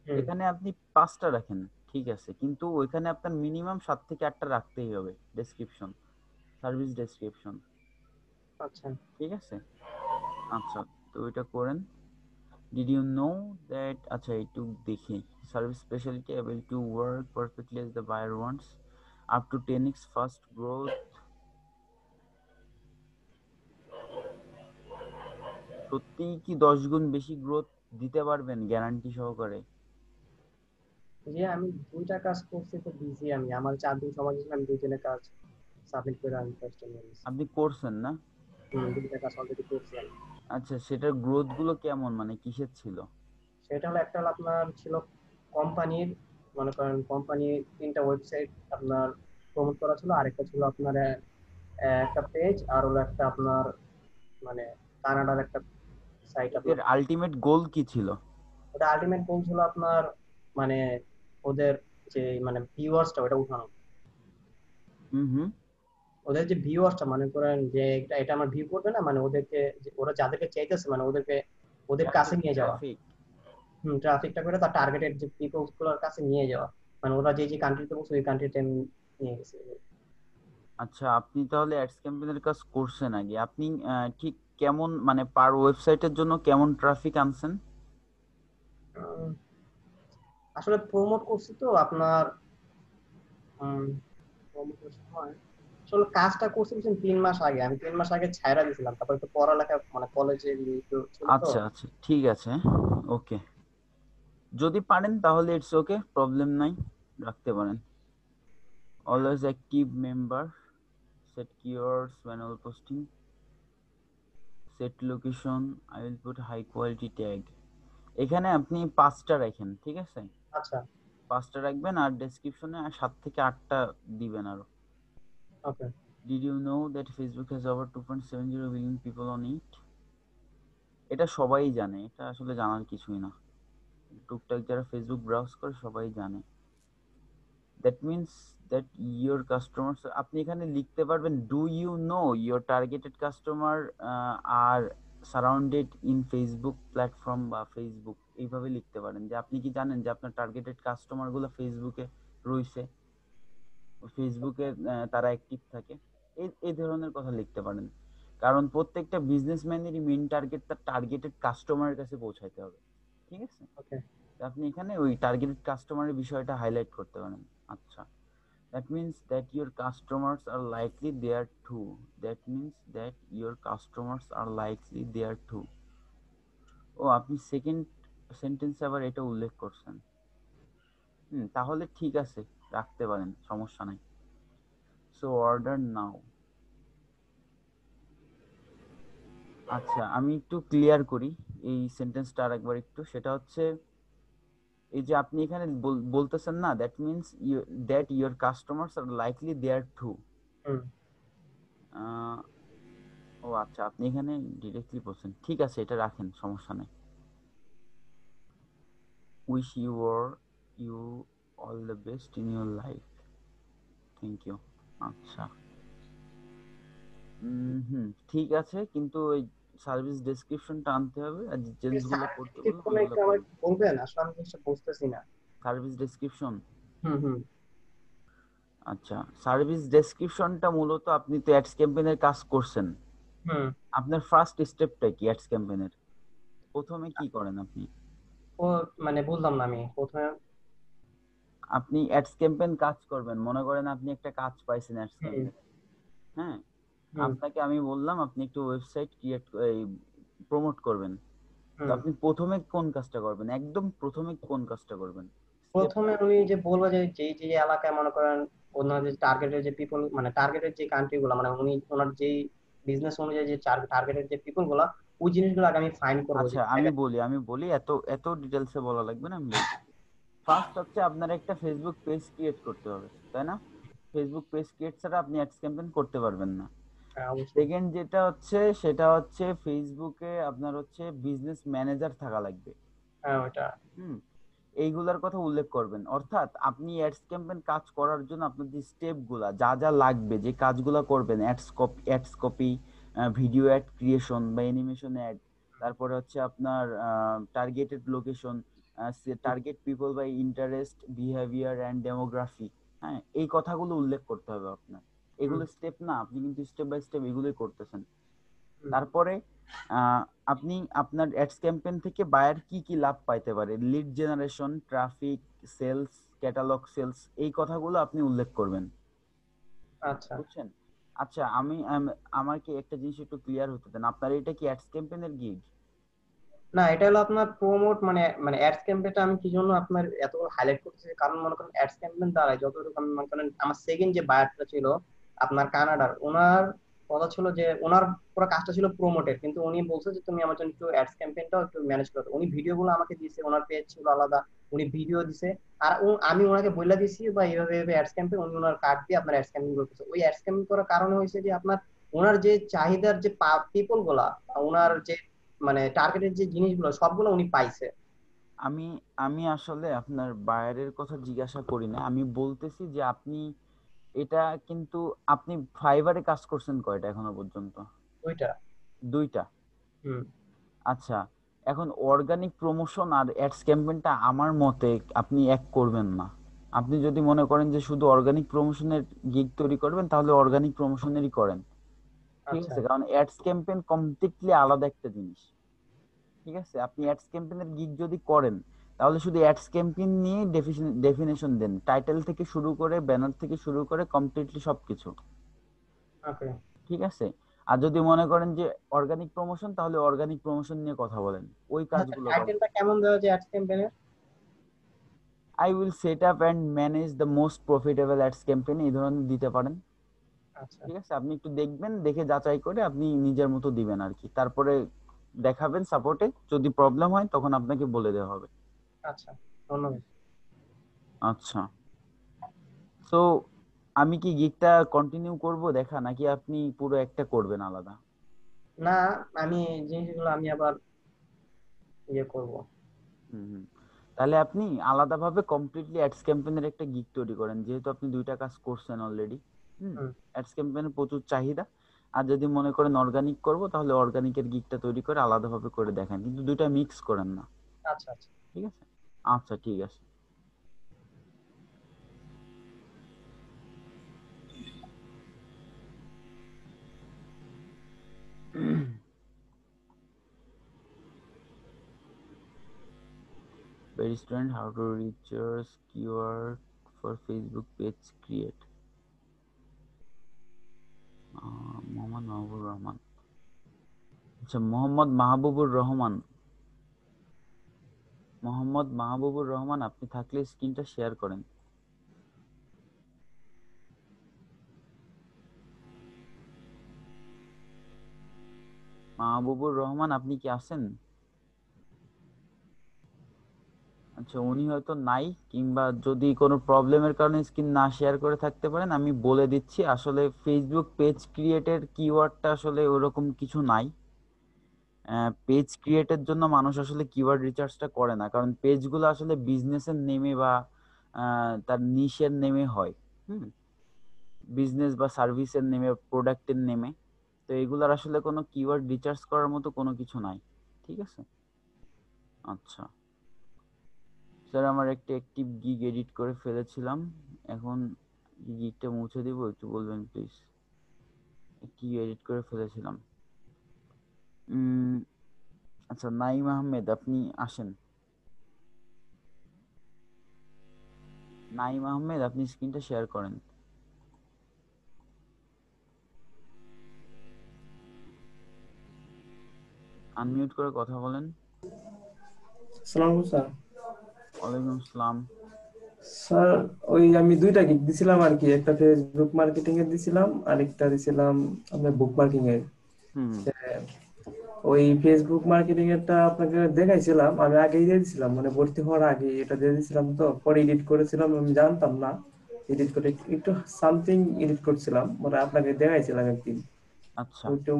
হুম, এখানে আপনি 5টা রাখেন, ঠিক আছে, কিন্তু ওইখানে আপনার মিনিমাম 7 থেকে 8টা রাখতেই হবে ডেসক্রিপশন, সার্ভিস ডেসক্রিপশন। আচ্ছা। ঠিক আছে? আচ্ছা, তো এটা করেন। Did you know that আচ্ছা একটু দেখি service speciality able to work perfectly as the buyer wants up to 10x fast growth সত্যিই কি 10 গুণ বেশি গ্রোথ দিতে পারবেন গ্যারান্টি সহকারে? যে আমি 2টা কাজ করছি তো বিজি, আমি আমার 4 দিন সময় দিয়েছিলাম, আমি 2 দিনের কাজ সাবমিট করে আমি ফার্স্ট নিয়ে নিয়েছি। আপনি করছেন না? 2টা কাজ অলরেডি করছি আমি। আচ্ছা, সেটার গ্রোথ গুলো কেমন, মানে কিসের ছিল? সেটা হলো, একটা হলো আপনার ছিল কোম্পানির, মনে করেন কোম্পানির 3টা ওয়েবসাইট আপনার প্রমোট করা ছিল, আরেকটা ছিল আপনার একটা পেজ, আর হলো একটা আপনার মানে কানাডার একটা সাইট আপনার। এদের আলটিমেট গোল কি ছিল? ওটা আলটিমেট গোল ছিল আপনার মানে ওদের যে মানে ভিউয়ার্সটা ওটা উঠানো। হুম। ওদের যে ভিউয়ার্সটা, মনে করেন যে এটা এটা আমার ভিউ করবে না, মানে ওদেরকে ওরা যাদেরকে চাইতেছে মানে ওদেরকে ওদের কাছে নিয়ে যাওয়া। ট্রাফিক। ট্রাফিকটা করে তার টার্গেটেড যে পিপলস গুলোর কাছে নিয়ে যাওয়া, মানে ওরা যে যে কান্ট্রিতে বসে ওই কান্ট্রিতে নিয়ে গেছে। আচ্ছা, আপনি তাহলে অ্যাডস ক্যাম্পেইনের কাজ করছেন আগে। আপনি ঠিক কেমন মানে পার ওয়েবসাইটের জন্য কেমন ট্রাফিক আনছেন? উম, আসলে প্রমোট করছি তো আপনার প্রমোটের সময় আসলে কাজটা করছি 3 মাস আগে, আমি 3 মাস আগে ছাইরা দিয়েছিলাম, তারপর একটু পড়ালেখা মানে কলেজে ছিল তো। আচ্ছা আচ্ছা, ঠিক আছে, ওকে। যদি পারেন তাহলে ইটস ওকে, প্রবলেম নাই, রাখতে পারেন। Always active member, set keywords when all posting, set location, I will put high quality tag. এখানে আপনি 5টা রাখেন, ঠিক আছে? আচ্ছা, 5টা রাখবেন আর ডেসক্রিপশনে 7 থেকে 8টা দিবেন আরো। ওকে। Did you know that Facebook has over 2.70 billion people on it? এটা সবাই জানে, এটা আসলে জানার কিছুই না। টুকটাক যারা ফেসবুক ব্রাউজ করে সবাই জানে। That means that your customers, আপনি এখানে লিখতে পারবেন do you know your targeted customer are surrounded in Facebook platform বা ফেসবুক, এইভাবে লিখতে পারেন যে আপনি কি জানেন যে আপনার টার্গেটেড কাস্টমারগুলো ফেসবুকে রয়েছে, ফেসবুকে তারা অ্যাক্টিভ থাকে, এই ধরনের কথা লিখতে পারেন। কারণ প্রত্যেকটা বিজনেসম্যানেরই মেইন টার্গেট তার টার্গেটেড কাস্টমারের কাছে পৌঁছাইতে হবে, ঠিক আছে? ওকে। তো আপনি এখানে ওই টার্গেটেড কাস্টমারের বিষয়টা হাইলাইট করতে পারেন। আচ্ছা, that means that your customers are likely there too. That means that your customers are likely there too. ও, আপনি সেকেন্ড সেন্টেন্সে আবার এটা উল্লেখ করছেন। তাহলে ঠিক আছে, রাখতে পারেন, সমস্যা নাই। সো অর্ডার নাও। আচ্ছা, আমি একটু ক্লিয়ার করি এই সেন্টেন্সটা আরেকবার একটু। সেটা হচ্ছে এই যে আপনি এখানে বলতেছেন না, that means that your customers are likely there to. ও আচ্ছা, আপনি এখানে ডিরেক্টলি বলছেন, ঠিক আছে, এটা রাখেন, সমস্যা নেই। Wish you all the best in your life, thank you. আচ্ছা, ঠিক আছে, কিন্তু ওই সার্ভিস ডেসক্রিপশনটা আনতে হবে আর ডিটেলসগুলো করতে বলবো, সার্টিফিকেট ওইগুলো একটু আমাকে করবেন। বলবেন, আসলে আমি জিনিসটা বুঝতেছি না। Service description? হুম। আচ্ছা, সার্ভিস ডেসক্রিপশনটা মূলত আপনি তো অ্যাডস ক্যাম্পেইনের কাজ করছেন, হুম। আপনার ফার্স্ট স্টেপটা কি অ্যাডস ক্যাম্পেইনের? প্রথমে কি করেন আপনি? ও মানে বললাম না, আমি প্রথমে আপনি অ্যাডস ক্যাম্পেইন কাজ করবেন, মনে করেন আপনি একটা কাজ পাইছেন অ্যাডস ক্যাম্পেইন, হ্যাঁ? হুম। আপনাকে আমি বললাম আপনি একটু ওয়েবসাইট ক্রিয়েট প্রমোট করবেন। তো হুম। আপনি প্রথমে কোন কাজটা করবেন, একদম প্রথমে কোন কাজটা করবেন? প্রথমে উনি যে বলবো যে যে যে এলাকায় মনে করেন ওনার যে টার্গেটের যে পিপল, মানে টার্গেটের যে কান্ট্রি গুলা, মানে উনি ওনার যে বিজনেস অনুযায়ী যে টার্গেটের যে পিপল গুলা, ওই জিনিসগুলো আগে আমি ফাইন্ড করবো যে আচ্ছা, আমি বলি, এত এত ডিটেলসে বলা লাগবে না, আমি বলছি। ফার্স্ট হচ্ছে আপনার একটা ফেসবুক পেজ ক্রিয়েট করতে হবে, তাই না? ফেসবুক পেজ ক্রিয়েট ছাড়া আপনি অ্যাডস ক্যাম্পেইন করতে পারবেন না। অবশ্যই। সেকেন্ড যেটা হচ্ছে সেটা হচ্ছে ফেসবুকে আপনার হচ্ছে বিজনেস ম্যানেজার থাকা লাগবে। হ্যাঁ, ওইটা। এইগুলার কথা উল্লেখ করবেন, অর্থাৎ আপনি অ্যাডস ক্যাম্পেইন কাজ করার জন্য আপনার যে স্টেপগুলা যা যা লাগবে, যে কাজগুলো করবেন, ads copy, video ad creation বা অ্যানিমেশন অ্যাড, তারপরে হচ্ছে আপনার targeted location, target people by interest, behaviour and demography, হ্যাঁ, এই কথাগুলো উল্লেখ করতে হবে আপনার। এগুলো স্টেপ না, আপনি কিন্তু স্টেপ বাই স্টেপ এগুলোই করতেছেন। হুম। তারপরে আপনি আপনার অ্যাডস ক্যাম্পেইন থেকে বায়ার কি কি লাভ পাইতে পারে, lead generation, traffic, sales, catalogue sales, এই কথাগুলো আপনি উল্লেখ করবেন। আচ্ছা। বুঝছেন? আচ্ছা, আমার কি একটা জিনিস একটু ক্লিয়ার হতে দেন, আপনার এটা কি অ্যাডস ক্যাম্পেইনের গিগ? না, এটা হলো আপনার প্রমোট, মানে মানে অ্যাডস ক্যাম্পেইনটা আমি কি জন্য আপনার এত হাইলাইট করতেছি, কারণ মনে করেন অ্যাডস ক্যাম্পেইন দ্বারাই যতটুকু আমি মনে করেন, আমার সেকেন্ড যে বায়ারটা ছিল আপনার কানাডার, ওনার কথা ছিল যে ওনার পুরো কাজটা ছিল প্রমোটের, কিন্তু উনি বলছে যে তুমি আমার জন্য একটু অ্যাডস ক্যাম্পেইনটাও একটু ম্যানেজ করো। উনি ভিডিওগুলো আমাকে দিয়েছে, ওনার পেজ ছিল আলাদা, উনি ভিডিও দিছে। আর আমি ওনাকে বলে দিয়েছি বা এইভাবে এইভাবে অ্যাডস ক্যাম্পেইন, উনি ওনার কার্ড দিয়ে আপনার অ্যাডস ক্যাম্পেইন করতেছে। ওই অ্যাডস ক্যাম্পেইন করার কারণে হয়েছে যে আপনার ওনার যে চাহিদার যে পিপল গুলা, ওনার যে মানে টার্গেটের যে জিনিসগুলো সবগুলো উনি পাইছে। আমি আমি আসলে আপনার বায়ারের কথা জিজ্ঞাসা করি না, আমি বলতেছি যে আপনি এটা কিন্তু আপনি ফাইবারে কাজ করছেন কয়টা এখনো পর্যন্ত? ওইটা। 2টা। হুম। আচ্ছা, এখন অর্গানিক প্রমোশন আর অ্যাডস ক্যাম্পেইনটা আমার মতে আপনি এক করবেন না। আপনি যদি মনে করেন যে শুধু অর্গানিক প্রমোশনের গিগ তৈরি করবেন, তাহলে অর্গানিক প্রমোশনেরই করেন। ঠিক আচ্ছা। আছে, কারণ অ্যাডস ক্যাম্পেইন কমপ্লিটলি আলাদা একটা জিনিস। ঠিক আছে, আপনি অ্যাডস ক্যাম্পেইনের গিগ যদি করেন, তাহলে শুধু অ্যাডস ক্যাম্পেইন নিয়ে ডেফিনেশন দেন, টাইটেল থেকে শুরু করে ব্যানার থেকে শুরু করে কমপ্লিটলি সবকিছু। ওকে। ঠিক আছে, আর যদি মনে করেন যে অর্গানিক প্রমোশন, তাহলে অর্গানিক প্রমোশন নিয়ে কথা বলেন, ওই আচ্ছা, কাজগুলো করেন। টাইটেলটা কেমন দেওয়া যায় অ্যাডস ক্যাম্পেইনের? I will set up and manage the most profitable ads campaign, এই ধরনের দিতে পারেন। আচ্ছা। ঠিক আছে, আপনি একটু দেখবেন, দেখে যাচাই করে আপনি নিজের মতো দিবেন আর কি, তারপরে দেখাবেন সাপোর্টে, যদি প্রবলেম হয় তখন আপনাকে বলে দেওয়া হবে। আচ্ছা, ধন্যবাদ। আচ্ছা, তো আমি কি গিগটা কন্টিনিউ করব দেখা, নাকি আপনি পুরো একটা করবেন আলাদা? না, আমি এই জিনিসগুলো আমি আবার ইয়ে করব। হুম হুম। তাহলে আপনি আলাদাভাবে কমপ্লিটলি অ্যাডস ক্যাম্পেইনের একটা গিগ তৈরি করেন, যেহেতু আপনি 2টা কাজ করছেন অলরেডি। হুম। হুম। অ্যাডস ক্যাম্পেইনের প্রচুর চাহিদা, আর যদি মনে করেন অর্গানিক করব, তাহলে অর্গানিকের গিগটা তৈরি করে আলাদাভাবে করে দেখেন, কিন্তু 2টা মিক্স করেন না। আচ্ছা আচ্ছা। ঠিক আছে, আচ্ছা ঠিক আছে। Very student, how to reach your keyword for Facebook page create. Mohammad Mahbubur Rahman. আচ্ছা, মোহাম্মদ মাহবুবুর রহমান, আপনি থাকলে স্ক্রিনটা শেয়ার করেন। মাহবুবুর রহমান, আপনি কি আছেন? আচ্ছা, উনি হয়তো নাই, কিংবা যদি কোনো প্রবলেমের কারণে স্ক্রিন না শেয়ার করে থাকতে পারেন, আমি বলে দিচ্ছি। আসলে ফেসবুক পেজ ক্রিয়েটের কিওয়ার্ডটা আসলে ওরকম কিছু নাই। পেজ ক্রিয়েটের জন্য মানুষ আসলে কিওয়ার্ড রিসার্চটা করে না, কারণ পেজগুলো আসলে বিজনেসের নেমে বা তার নিশের নেমে হয়। হুম, বিজনেস বা সার্ভিসের নেমে, প্রোডাক্টের নেমে। তো এগুলার আসলে কোনো কিওয়ার্ড রিসার্চ করার মতো কোনো কিছু নাই। ঠিক আছে, আচ্ছা স্যার, আমার একটা অ্যাক্টিভ গিগ এডিট করে ফেলেছিলাম, এখন গিগটা মুছে দিব, একটু বলবেন প্লিজ। কি এডিট করে ফেলেছিলাম? আচ্ছা, নাইম আহমেদ, আপনি আসেন। নাইম আহমেদ, আপনি স্ক্রিনটা শেয়ার করেন। আনমিউট করে কথা বলেন। আসসালামু আলাইকুম স্যার। ওয়ালাইকুম আসসালাম। স্যার, ওই আমি দুইটা গিগ দিছিলাম আর কি, একটা ফেসবুক মার্কেটিং এর দিছিলাম, আরেকটা দিছিলাম আপনার বুক মার্কেটিং এর। হুম। ওই ফেসবুক মার্কেটিং এরটা আপনাকে দেখাইছিলাম, আমি আগেই দিয়ে দিছিলাম, মানে ভর্তি হওয়ার আগে এটা দিয়ে দিছিলাম, তো পরে এডিট করেছিলাম, আমি জানতাম না। এডিট করে একটু সামথিং এডিট করছিলাম, মানে আপনাকে দেখাইছিলাম একদিন আচ্ছা একটু।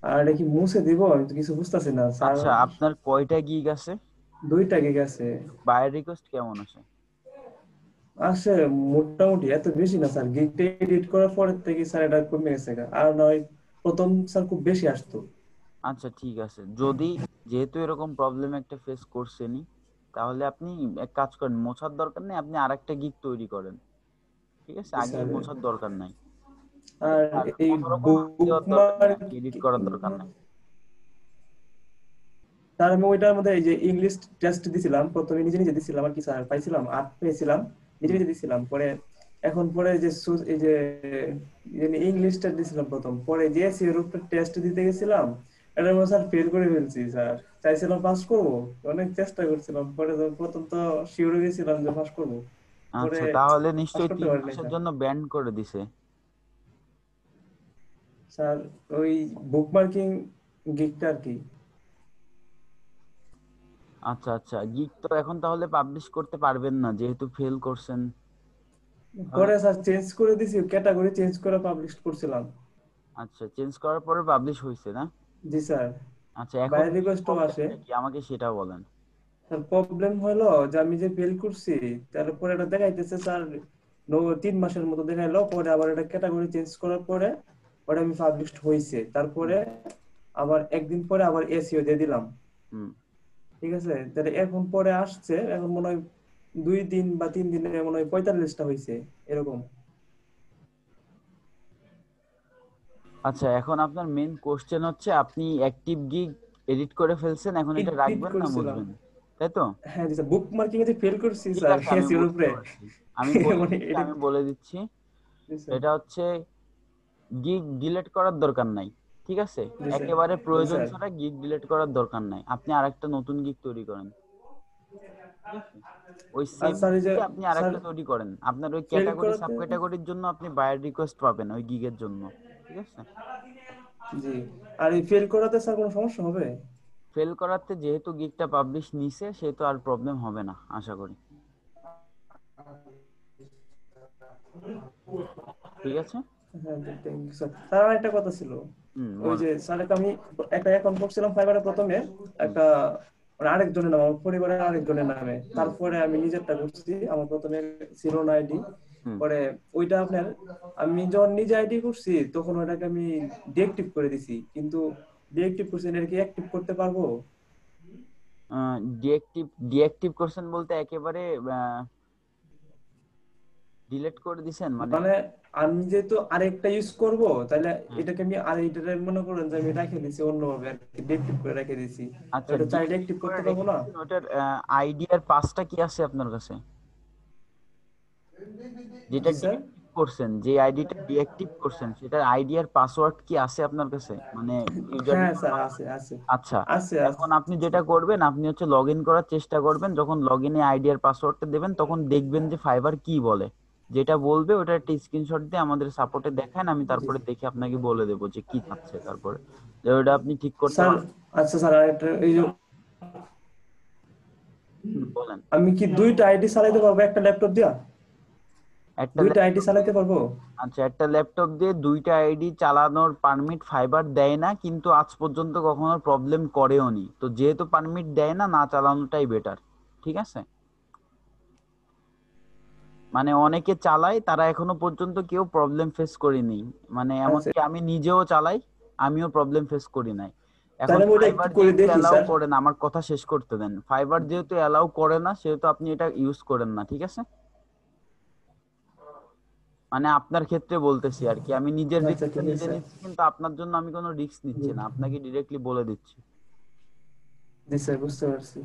আর এটা কি মুছে দিব? আমি তো কিছু বুঝতেছি না স্যার। আচ্ছা, আপনার কয়টা গিগ আছে? দুইটা গিগ আছে। বায়ার রিকোয়েস্ট কেমন আছে? আসে মোটামুটি, এত বেশি না স্যার। গিগটা এডিট করার পরের থেকে স্যার এটা কমে গেছে গা। আর নয়, প্রথম স্যার খুব বেশি আসতো। আচ্ছা ঠিক আছে, যদি যেহেতু এরকম প্রবলেম একটা ফেস করছেনই, তাহলে আপনি এক কাজ করেন, মোছার দরকার নেই, আপনি আরেকটা গিগ তৈরি করেন। ঠিক আছে, জি আগে স্যার। মোছার দরকার নাই। আর আর এই কোনোরকম হাত দেওয়ার দরকার নেই আর কি, এডিট করার দরকার বুকমার্ক নেই। স্যার আমি ওইটার মধ্যে এই যে ইংলিশ টেস্ট দিছিলাম, প্রথমে নিজে নিজে দিছিলাম আর কি স্যার, পাইছিলাম 8 পেয়েছিলাম, নিজে নিজে দিছিলাম। পরে এখন পরে যে এই যে ইংলিশটা দিছিলাম প্রথম, পরে যে এসইও এর উপর টেস্ট দিতে গেছিলাম, এটার মধ্যে স্যার ফেল করে ফেলছি স্যার। চাইছিলাম পাস করবো, অনেক চেষ্টা করছিলাম, পরে তো প্রথম তো শিওর গেছিলাম যে পাস করবো, পরে আচ্ছা, তাহলে পাস নিশ্চয়ই করতে 3 পারিনি মাসের স্যার। জন্য ব্যান্ড করে দিছে। স্যার ওই বুকমার্কিং গিগটা আর কি। আচ্ছা আচ্ছা, গিগ তো এখন তাহলে পাবলিশ করতে পারবেন না যেহেতু ফেল করছেন। তাহলে পরে স্যার চেঞ্জ করে দিছি, ক্যাটাগরি চেঞ্জ করে পাবলিশ করছিলাম। আচ্ছা, চেঞ্জ করার পরে পাবলিশ হয়েছে না? জি স্যার, আচ্ছা, এখন বাইরের কি রিকোয়েস্টও আসে। প্রবলেমটা কি আমাকে সেটা বলেন। স্যার প্রবলেম হলো যে আমি যে ফেল করছি, তারপরে এটা দেখাইতেছে স্যার 3 মাসের মতো দেখাইলো, পরে আবার এটা ক্যাটাগরি চেঞ্জ করার পরে পরে আমি পাবলিশড হয়েছে, তারপরে আবার একদিন পরে আবার এসইও দিয়ে দিলাম। হুম। ঠিক আছে, তাহলে এখন পরে আসছে, এখন মনে হয় 2 দিন বা 3 দিনে মনে হয় 45টা হয়েছে এরকম। আচ্ছা, এখন আপনার মেন কোশ্চেন হচ্ছে আপনি অ্যাক্টিভ গিগ এডিট করে ফেলছেন, এখন এটা এডিট রাখবেন না করছিলাম। মুছবেন, তাই তো? হ্যাঁ জি স্যার, বুক মার্কিং এ যে ফেল করছি ঠিক স্যার আছে, আমি এসইওর বুঝতে উপরে। পারছি। আমি বলে মানে দিচ্ছি, এডিট। আমি বলে দিচ্ছি। জি স্যার। এটা হচ্ছে গিগ ডিলিট করার দরকার নাই, ঠিক আছে? জি স্যার। একেবারে জি প্রয়োজন স্যার। ছাড়া গিগ ডিলিট করার দরকার নাই, আপনি আরেকটা নতুন গিগ তৈরি করেন, ঠিক আছে? ওই আর সেম স্যার এই যে গিগে আপনি স্যার আরেকটা তৈরি করেন, আপনার ওই ফেল ক্যাটাগরি সাব করাতে। ক্যাটাগরির জন্য আপনি বায়ার রিকোয়েস্ট পাবেন ওই গিগের জন্য, ঠিক আছে? জি। আর এই ফেল করাতে স্যার কোনো সমস্যা হবে? ফেল করাতে যেহেতু গিগটা পাবলিশ নিছে সেহেতু আর প্রবলেম হবে না আশা করি, ঠিক আছে? হ্যাঁ, থ্যাংক ইউ স্যার। স্যার আর একটা কথা ছিল, ওই বলেন। যে স্যার আমি একটা অ্যাকাউন্ট করছিলাম ফাইবারে প্রথমে, হুম, একটা মানে আরেকজনের নামে, আমার পরিবারের আরেকজনের নামে, তারপরে আমি নিজেরটা করছি। আমার প্রথমে ছিল না আইডি, হুম। পরে ওইটা আপনার আমি যখন নিজে আইডি করছি তখন ওটাকে আমি ডিঅ্যাক্টিভ করে দিছি, কিন্তু ডিঅ্যাক্টিভ করছি, এটা কি অ্যাক্টিভ করতে পারবো? ডিএক্টিভ ডিএক্টিভ করছেন বলতে একেবারে ডিলিট করে দিছেন মানে? মানে আমি যেহেতু আরেকটা ইউজ করব, তাহলে হ্যাঁ। এটাকে আমি আর এইটারে মনে করেন যে আমি রেখে দিছি অন্যভাবে আর কি, ডিঅ্যাক্টিভ করে রেখে দিছি, আচ্ছা, এটা চাইলে ডিএক্টিভ অ্যাক্টিভ করে করতে পারবো রেখে না? দিচ্ছেন, ওটার আইডি আর পাসটা কি আছে আপনার কাছে? যেটা জি স্যার। ডিএক্টিভ করছেন, যে আইডিটা ডিএক্টিভ করছেন সেটার আইডি আর পাসওয়ার্ড কি আছে আপনার কাছে, মানে ইউজার হ্যাঁ নেম আর স্যার, আছে পাসওয়ার্ড? আছে আচ্ছা, আছে আছে। এখন আপনি যেটা করবেন, আপনি হচ্ছে লগ ইন করার চেষ্টা করবেন, যখন লগ ইনে আইডি আর পাসওয়ার্ডটা দেবেন তখন দেখবেন যে ফাইবার কি বলে, যেটা বলবে ওটা একটা স্ক্রিনশট দিয়ে আমাদের সাপোর্টে দেখান, আমি জি তারপরে দেখে আপনাকে বলে দেবো যে কি চাচ্ছে, তারপরে যে ওটা আপনি ঠিক করতে স্যার। পারবেন। আচ্ছা স্যার, আরেকটা এই যে বলেন। আমি কি 2টা আইডি চালাতে পারবো একটা ল্যাপটপ দিয়া? একটা 2টা আইডি ল্যাপটপ চালাতে দিয়ে, পারবো? আচ্ছা, একটা ল্যাপটপ দিয়ে 2টা আইডি চালানোর পারমিট ফাইবার দেয় না, কিন্তু আজ পর্যন্ত কখনো প্রবলেম করেও নি, তো যেহেতু পারমিট দেয় না, না চালানোটাই বেটার, ঠিক আছে? মানে অনেকে চালায়, তারা এখনো পর্যন্ত কেউ প্রবলেম ফেস করেনি, মানে আচ্ছা, এমনকি আমি নিজেও চালাই, আমিও প্রবলেম ফেস করি নাই। এখন তাহলে আমি ওটা একটু ফাইবার করে যেহেতু দেখি অ্যালাউ স্যার। করে না, আমার কথা শেষ করতে দেন, ফাইবার যেহেতু অ্যালাউ করে না সেহেতু আপনি এটা ইউজ করেন না, ঠিক আছে? মানে আপনার ক্ষেত্রে বলতেছি আর কি, আমি নিজের আচ্ছা রিস্কটা ঠিক আছে নিজে স্যার। নিচ্ছি, কিন্তু আপনার জন্য আমি কোনো রিস্ক জি। নিচ্ছি না, আপনাকে ডিরেক্টলি বলে দিচ্ছি। জি স্যার, বুঝতে পারছি।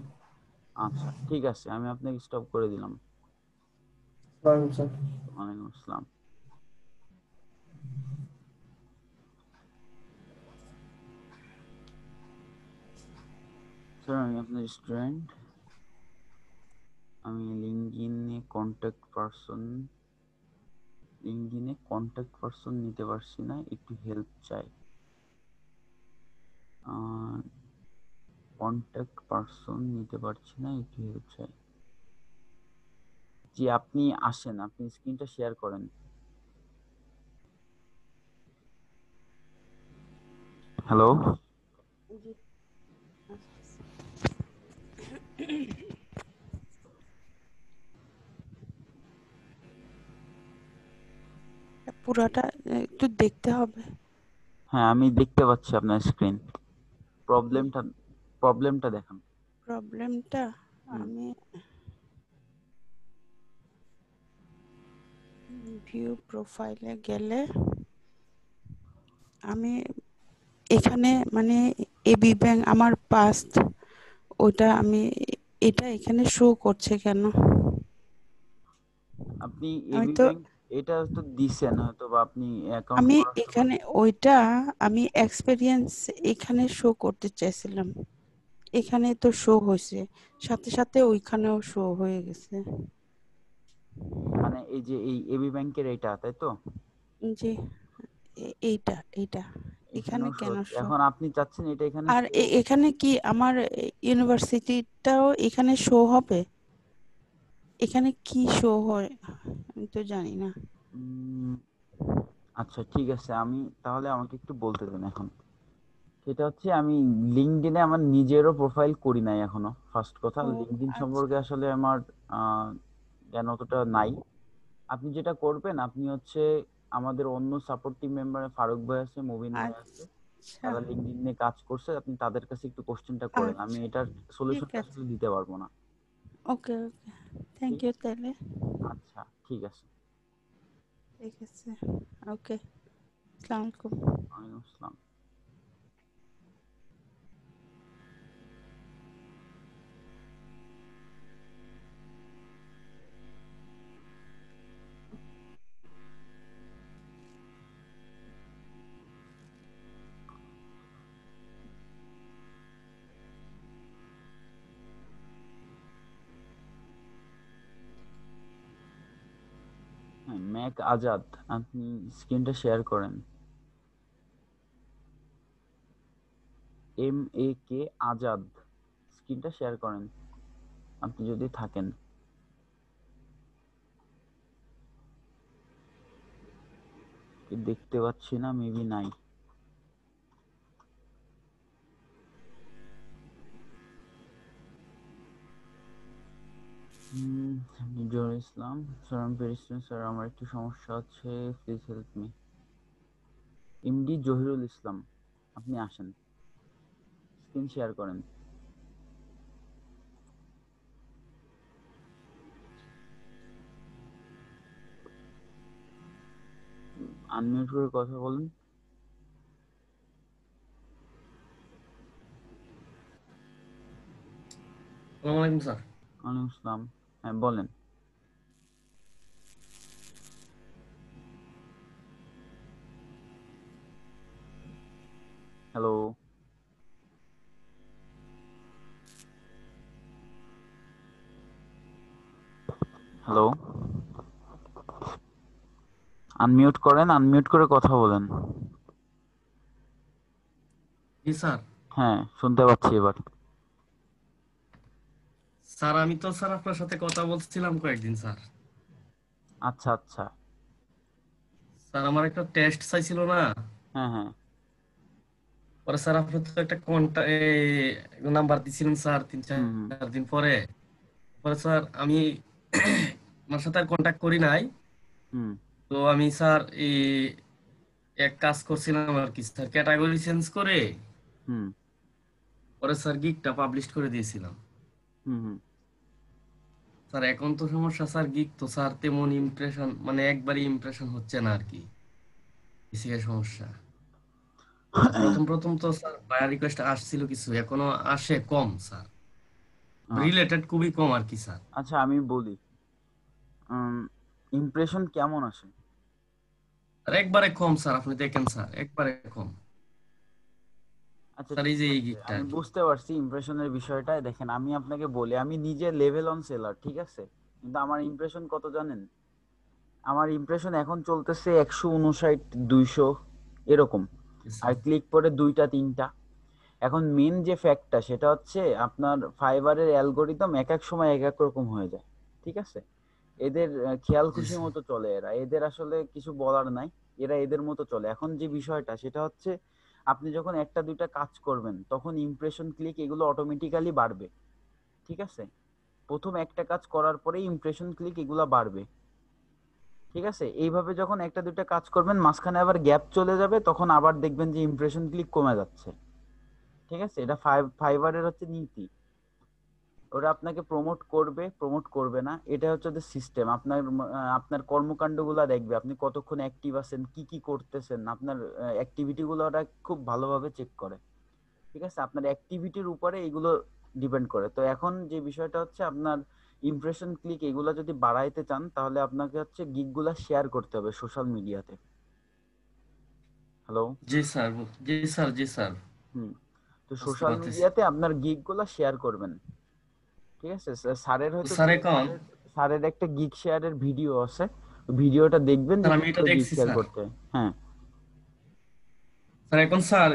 আচ্ছা, ঠিক আছে, আমি আপনাকে স্টপ করে দিলাম। ওয়ালাইকুম স্যার। ওয়ালাইকুম আসসালাম। স্যার, আমি আপনার স্টুডেন্ট, আমি লিঙ্কডইনে কন্ট্যাক্ট পারসন নিতে পারছি না, একটু হেল্প চাই। কন্ট্যাক্ট পারসন নিতে পারছি না, একটু হেল্প চাই। জি, আপনি আসেন, আপনি স্ক্রিনটা শেয়ার করেন। হ্যালো। পুরাটা একটু দেখতে হবে। হ্যাঁ, আমি দেখতে পাচ্ছি আপনার স্ক্রিন। প্রবলেমটা প্রবলেমটা দেখান। প্রবলেমটা আমি ভিউ প্রোফাইলে গেলে আমি এখানে মানে এবি ব্যাংক আমার পাস্ট, ওটা আমি এটা এখানে শো করছে কেন? আপনি আমি এবি তো ব্যাংক এটা তো দিছেন হয়তো, বা আপনি অ্যাকাউন্ট আমি করার সময়। এখানে ওইটা আমি এক্সপেরিয়েন্স এখানে শো করতে চাইছিলাম, এখানে তো শো হয়েছে, সাথে সাথে ওইখানেও শো হয়ে গেছে। মানে এই যে এই এবি ব্যাংকের এইটা, তাই তো? জি, এইটা এইটা এখানে এখানেও শো কেন হচ্ছে। শো? এখন আপনি চাচ্ছেন এটা এখানে আর শো? এখানে কি আমার ইউনিভার্সিটিটাও এখানে শো হবে? এখানে কি শো হয় আমি তো জানি না। আচ্ছা ঠিক আছে, আমি তাহলে আমাকে একটু বলতে দেন এখন। সেটা হচ্ছে আমি লিঙ্কডইনে আমার নিজেরও প্রোফাইল করি নাই এখনো। ফার্স্ট কথা, ও লিঙ্কডইন আচ্ছা সম্পর্কে আসলে আমার জ্ঞান অতটা নাই। আপনি যেটা করবেন, আপনি হচ্ছে আমাদের অন্য সাপোর্ট টিম মেম্বার ফারুক ভাই আছে, মুবিন ভাই আছে, আচ্ছা তারা লিঙ্কডইন নিয়ে কাজ করছে, আপনি তাদের কাছে একটু কোশ্চেনটা করেন। আমি আচ্ছা এটার ঠিক সলিউশনটা আছে, আসলে দিতে পারবো না। ওকে ওকে, থ্যাংক ঠিক ইউ আছে, তাহলে। আচ্ছা ঠিক আছে। ঠিক আছে, ওকে, আসসালামু আলাইকুম। ওয়ালাইকুম আসসালাম। হ্যাঁ, ম্যাক আজাদ, আপনি স্ক্রিনটা শেয়ার করেন। MAK আজাদ, স্ক্রিনটা শেয়ার করেন আপনি যদি থাকেন। কি দেখতে পাচ্ছি না, মেবি নাই। জহুর ইসলাম স্যার, আমি পেরেছিলাম স্যার, আমার একটু সমস্যা আছে, please help me. MD Zahirul Islam, আপনি আসেন, স্ক্রিন শেয়ার করেন। আনমিউট করে কথা বলেন। আসসালামু আলাইকুম স্যার। ওয়ালাইকুম আসসালাম, হ্যাঁ বলেন। হ্যালো, হ্যালো, আনমিউট করেন, আনমিউট করে কথা বলেন। জি স্যার। হ্যাঁ, শুনতে পাচ্ছি এবার। স্যার আমি তো স্যার আপনার সাথে কথা বলছিলাম কয়েকদিন স্যার। আচ্ছা আচ্ছা। স্যার আমার একটা টেস্ট চাইছিল না, হ্যাঁ হ্যাঁ। পরে স্যার আপনি তো একটা নাম্বার দিছিলেন স্যার তিন হুম হুম চার দিন পরে। পরে স্যার আমি আপনার সাথে আর কন্ট্যাক্ট করি নাই। হুম তো আমি স্যার এই এক কাজ করছিলাম আর কি স্যার, ক্যাটাগরি চেঞ্জ করে হুম পরে স্যার গিগটা পাবলিশ করে দিয়েছিলাম। হুম হুম। স্যার এখন তো সমস্যা স্যার, গিগ তো স্যার তেমন ইমপ্রেশন মানে একবারই ইমপ্রেশন হচ্ছে না আর কি, বেসিক্যালি সমস্যা। প্রথম প্রথম তো স্যার বায়ার রিকোয়েস্ট আসছিল কিছু, এখনো আসে কম স্যার, রিলেটেড খুবই কম আর কি স্যার। আচ্ছা আমি বলি, ইমপ্রেশন কেমন আসে? আর একবারে কম স্যার, আপনি দেখেন স্যার একবারে কম আচ্ছা স্যার, এই ঠিক যে এই আছে, গিকটা আমি আর কি। বুঝতে পারছি ইমপ্রেশনের বিষয়টা। দেখেন আমি আপনাকে বলি, আমি নিজে লেভেল অন সেলার, ঠিক আছে, কিন্তু আমার ইমপ্রেশন কত জানেন? আমার ইমপ্রেশন এখন চলতেছে 159, 200 এরকম, Yes, আর স্যার। ক্লিক পরে 2টা 3টা। এখন মেন যে ফ্যাক্টটা সেটা হচ্ছে আপনার ফাইবারের অ্যালগোরিদম এক এক সময় এক এক রকম হয়ে যায়, ঠিক আছে? এদের খেয়াল জি খুশি স্যার। মতো চলে, এদের আসলে কিছু বলার নাই, এরা এদের মতো চলে। এখন যে বিষয়টা সেটা হচ্ছে, আপনি যখন একটা দুইটা কাজ করবেন তখন ইমপ্রেশন ক্লিক এগুলো অটোমেটিক্যালি বাড়বে, ঠিক আছে? প্রথম একটা কাজ করার পরে ইমপ্রেশন ক্লিক এগুলো বাড়বে, ঠিক আছে? এইভাবে যখন একটা দুইটা কাজ করবেন, মাঝখানে আবার গ্যাপ চলে যাবে, তখন আবার দেখবেন যে ইমপ্রেশন ক্লিক কমে যাচ্ছে, ঠিক আছে? এটা ফাইবারের হচ্ছে নীতি। ওরা আপনাকে প্রমোট করবে, প্রমোট করবে না, এটা হচ্ছে যে সিস্টেম। আপনার কর্মকাণ্ডগুলো দেখবে, আপনি কতক্ষণ অ্যাক্টিভ আছেন, কি কি করতেছেন, আপনার অ্যাক্টিভিটি গুলো ওরা খুব ভালোভাবে চেক করে। ঠিক আছে, আপনার অ্যাক্টিভিটির উপরে এগুলো ডিপেন্ড করে। তো এখন যে বিষয়টা হচ্ছে, আপনার ইমপ্রেশন ক্লিক এগুলো যদি বাড়াইতে চান, তাহলে আপনাকে হচ্ছে গিগগুলা শেয়ার করতে হবে সোশ্যাল মিডিয়াতে। হ্যালো। জি স্যার, জি স্যার, জি স্যার, তো বুঝতে সোশ্যাল পারতেছি। মিডিয়াতে আপনার গিগগুলা শেয়ার করবেন। ঠিক আছে, স্যারের তো হয়তো স্যার এখন স্যারের একটা গিগ শেয়ারের ভিডিও আছে, ভিডিওটা দেখবেন যে স্যার আমি এটা কিভাবে গিগ দেখছি শেয়ার স্যার। করতে হয়। হ্যাঁ স্যার এখন স্যার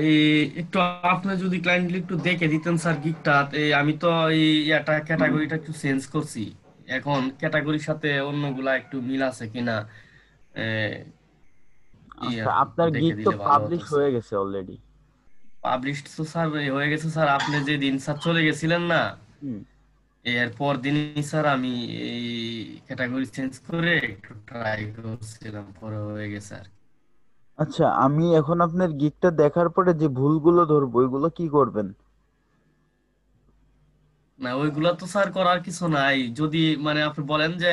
একটু আপনি যদি ক্লায়েন্টলি একটু দেখে দিতেন স্যার গিগটা, আমি তো এটা ক্যাটাগরিটা একটু চেঞ্জ করছি, এখন ক্যাটাগরির সাথে অন্যগুলা একটু মিল আছে কিনা এ, আচ্ছা, আর কি একটু আপনার দেখে গিগ তো দিলে ভালো হতো পাবলিশ স্যার। হয়ে গেছে অলরেডি। পাবলিশড তো স্যার হয়ে গেছে স্যার, আপনি যে দিন স্যার চলে গেছিলেন না, এর পর দিনই স্যার আমি এই ক্যাটাগরি চেঞ্জ করে একটু ট্রাই করছিলাম, পরে হয়ে গেছে আর কি। আচ্ছা, আমি এখন আপনার গিগটা দেখার পরে যে ভুলগুলো ধরবো, ওইগুলো কি করবেন? না ওইগুলা তো স্যার করার কিছু নাই, যদি মানে আপনি বলেন যে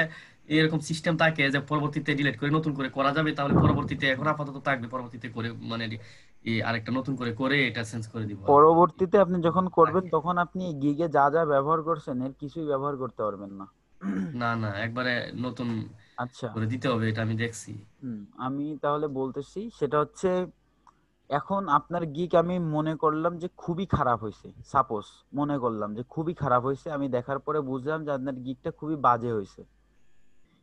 এরকম সিস্টেম থাকে যে পরবর্তীতে ডিলিট করে নতুন করে করা যাবে, তাহলে পরবর্তীতে এখন আপাতত থাকবে, পরবর্তীতে করে মানে আরেকটা নতুন করে করে এটা চেঞ্জ করে দিব আর কি। পরবর্তীতে আপনি যখন করবেন, তখন আপনি গিগে যা যা ব্যবহার করছেন এর কিছুই ব্যবহার করতে পারবেন না। না না, একবারে নতুন আচ্ছা, করে দিতে হবে, এটা আমি দেখছি। আমি তাহলে বলতেছি, সেটা হচ্ছে, এখন আপনার গিগ আমি মনে করলাম যে খুবই খারাপ হয়েছে, সাপোজ মনে করলাম যে খুবই খারাপ হয়েছে, আমি দেখার পরে বুঝলাম যে আপনার গিগটা খুবই বাজে হয়েছে।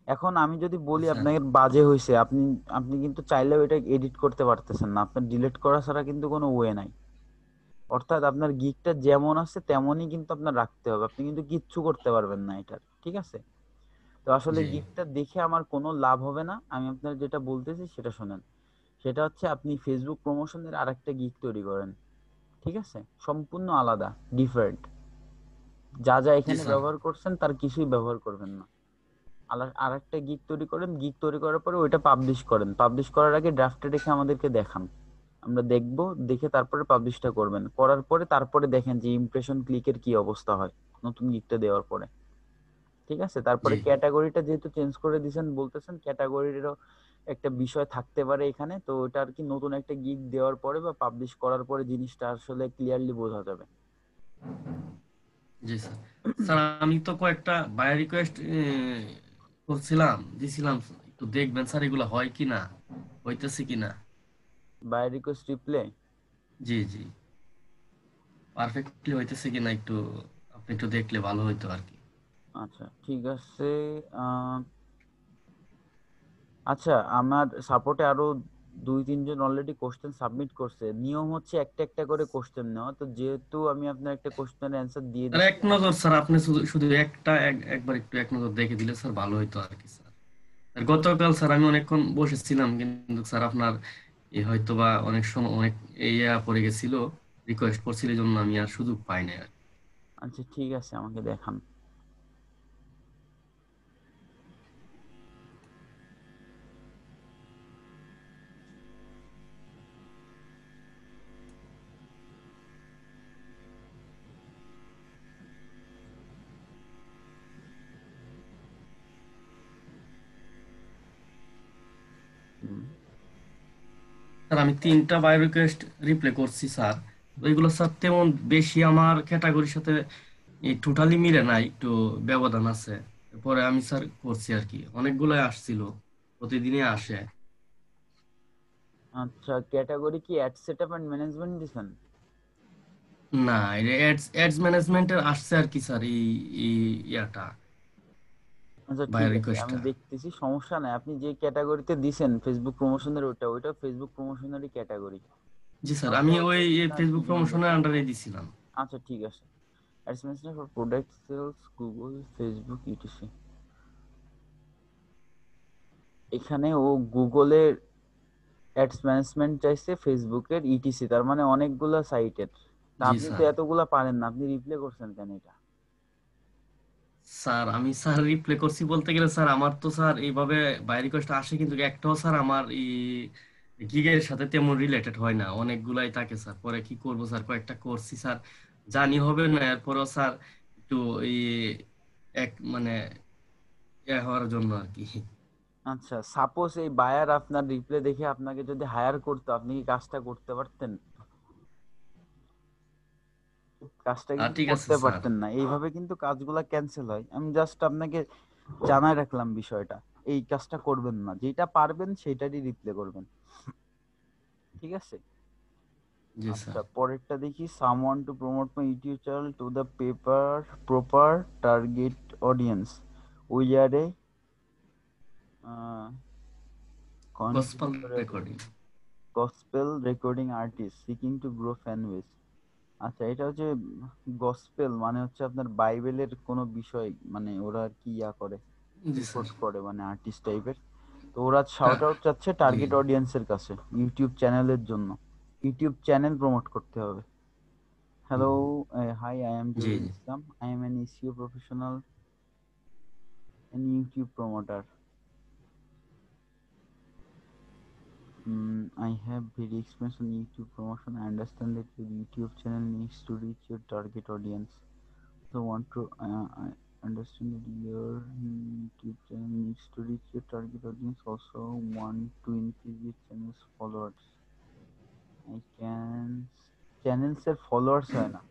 এখন আমি যদি বলি আচ্ছা আপনার বাজে হয়েছে, আপনি আপনি কিন্তু চাইলেও এটা এডিট করতে পারতেছেন না, আপনার ডিলিট করা ছাড়া কিন্তু কোনো ওয়ে নাই। অর্থাৎ আপনার গিগটা যেমন আছে তেমনই কিন্তু আপনার রাখতে হবে, আপনি কিন্তু কিচ্ছু করতে পারবেন না এটার। ঠিক আছে, তো আসলে জি গিগটা দেখে আমার কোনো লাভ হবে না, আমি আপনার যেটা বলতেছি সেটা শোনেন। সেটা হচ্ছে, আপনি ফেসবুক প্রমোশনের আরেকটা গিগ তৈরি করেন। ঠিক আছে, সম্পূর্ণ আলাদা, ডিফারেন্ট। যা যা জি এখানে স্যার। ব্যবহার করছেন তার কিছুই ব্যবহার করবেন না। আরেকটা গিগ তৈরি করেন, গিগ তৈরি করার পরে ওইটা পাবলিশ করেন, পাবলিশ করার আগে ড্রাফটে রেখে আমাদেরকে দেখান, আমরা দেখবো, দেখে তারপরে পাবলিশটা করবেন। করার পরে তারপরে দেখেন যে ইমপ্রেশন ক্লিকের কি অবস্থা হয় নতুন গিগটা দেওয়ার পরে। ঠিক আছে, তারপরে জি ক্যাটাগরিটা যেহেতু চেঞ্জ করে দিয়েছেন, বলতেছেন ক্যাটাগরিরও একটা বিষয় থাকতে পারে এখানে, তো ওটা আর কি নতুন একটা গিগ দেওয়ার পরে বা পাবলিশ করার পরে জিনিসটা আসলে ক্লিয়ারলি বোঝা যাবে। জি স্যার। স্যার আমি তো কয়েকটা বায়ার রিকোয়েস্ট দিছিলাম, একটু দেখবেন স্যার এগুলো হয় কিনা, হইতেছে কিনা। By request reply. জি জি, পারফেক্টলি হইতেছে কিনা একটু আপনি একটু দেখলে ভালো হইতো আর কি। আচ্ছা ঠিক আছে। আচ্ছা, আমার সাপোর্টে আরো 2-3 জন অলরেডি কোশ্চেন সাবমিট করছে। নিয়ম হচ্ছে একটা একটা করে কোশ্চেন নেওয়া, তো যেহেতু আমি আপনার একটা কোশ্চেনের অ্যান্সার দিয়ে স্যার দিচ্ছি। এক নজর স্যার, আপনি শুধু শুধু একবার একটু এক নজর দেখে দিলে স্যার ভালো হইতো আর কি স্যার। আর গতকাল স্যার আমি অনেকক্ষণ বসেছিলাম, কিন্তু স্যার আপনার হয়তো বা অনেক সময় অনেক পড়ে গেছিল, রিকোয়েস্ট করছিল, এই জন্য আমি আর সুযোগ পাই না আর কি। আচ্ছা ঠিক আছে, আমাকে দেখান। স্যার আমি 3টা বাই রিকোয়েস্ট রিপ্লাই করছি স্যার, ওইগুলো স্যার তেমন বেশি আমার ক্যাটাগরির সাথে টোটালি মিলে না, একটু ব্যবধান আছে। পরে আমি স্যার করছি আর কি, অনেকগুলোই আসছিল, প্রতিদিনই আসে। আচ্ছা, ক্যাটাগরি কি অ্যাড সেটআপ এন্ড ম্যানেজমেন্ট দিছেন? না, অ্যাডস ম্যানেজমেন্টের আসছে আর কি স্যার, এই ইয়াটা আচ্ছা বাই ঠিক আছে, আমি রিকোয়েস্টটা। দেখতেছি, সমস্যা নাই। আপনি যে ক্যাটাগরিতে দিছেন ফেসবুক প্রমোশনের, ওইটাও ফেসবুক প্রমোশনেরই ক্যাটাগরি। জি স্যার, কথা আমি হচ্ছে ওই যেটা কি ফেসবুক বলবো। প্রমোশনের আন্ডারে দিছিলাম। আচ্ছা ঠিক আছে, ads management for product sales, Google, Facebook, ETC. এখানে ও গুগলের অ্যাডস ম্যানেজমেন্ট চাইছে, ফেসবুকের ইটিসি, তার মানে অনেকগুলা সাইটের। তা জি আপনি তো স্যার। এতগুলা পারেন না, আপনি রিপ্লে করছেন কেন এটা? স্যার আমি স্যার রিপ্লে করছি বলতে গেলে স্যার, আমার তো স্যার এইভাবে বাই রিকোয়েস্ট আসে, কিন্তু একটাও স্যার আমার গিগের সাথে তেমন রিলেটেড হয় না, অনেকগুলাই থাকে স্যার। পরে কি করব স্যার, কয়েকটা করছি স্যার, জানি হবে না, এরপরও স্যার একটু একটু এই এক মানে হওয়ার জন্য আর কি। আচ্ছা, সাপোজ এই বায়ার আপনার রিপ্লে দেখে আপনাকে যদি হায়ার করতো, আপনি কি কাজটা করতে পারতেন? কাজটা কিন্তু ঠিক আছে করতে স্যার। পারতেন না। এইভাবে কিন্তু কাজগুলা ক্যান্সেল হয়। আমি জাস্ট আপনাকে জানাই রাখলাম বিষয়টা। এই কাজটা করবেন না, যেটা পারবেন সেটারই রিপ্লে করবেন, ঠিক আছে? জি আচ্ছা, স্যার। পরেরটা দেখি। Someone to promote my YouTube channel to the proper target audience, we are A gospel recording. Gospel recording artist seeking to grow fan base. আচ্ছা, এটা হচ্ছে গসপেল মানে হচ্ছে আপনার বাইবেলের কোনো বিষয়, মানে ওরা আর কি করে, জি স্যার। রেকর্ড করে, মানে আর্টিস্ট টাইপের। তো ওরা শাউট হ্যাঁ আউট চাচ্ছে জি টার্গেট অডিয়েন্সের কাছে, ইউটিউব চ্যানেলের জন্য। ইউটিউব চ্যানেল প্রমোট করতে হবে। হ্যালো, হাই, আই এম জি জহির জি Islam. I am an SEO professional and YouTube promoter. I have very experience on YouTube promotion. I understand that your YouTube channel needs to reach your target audience. So want to I understand that your YouTube channel needs to reach your target audience. Also want to increase your channel's followers. I can channels এর followers হয় না।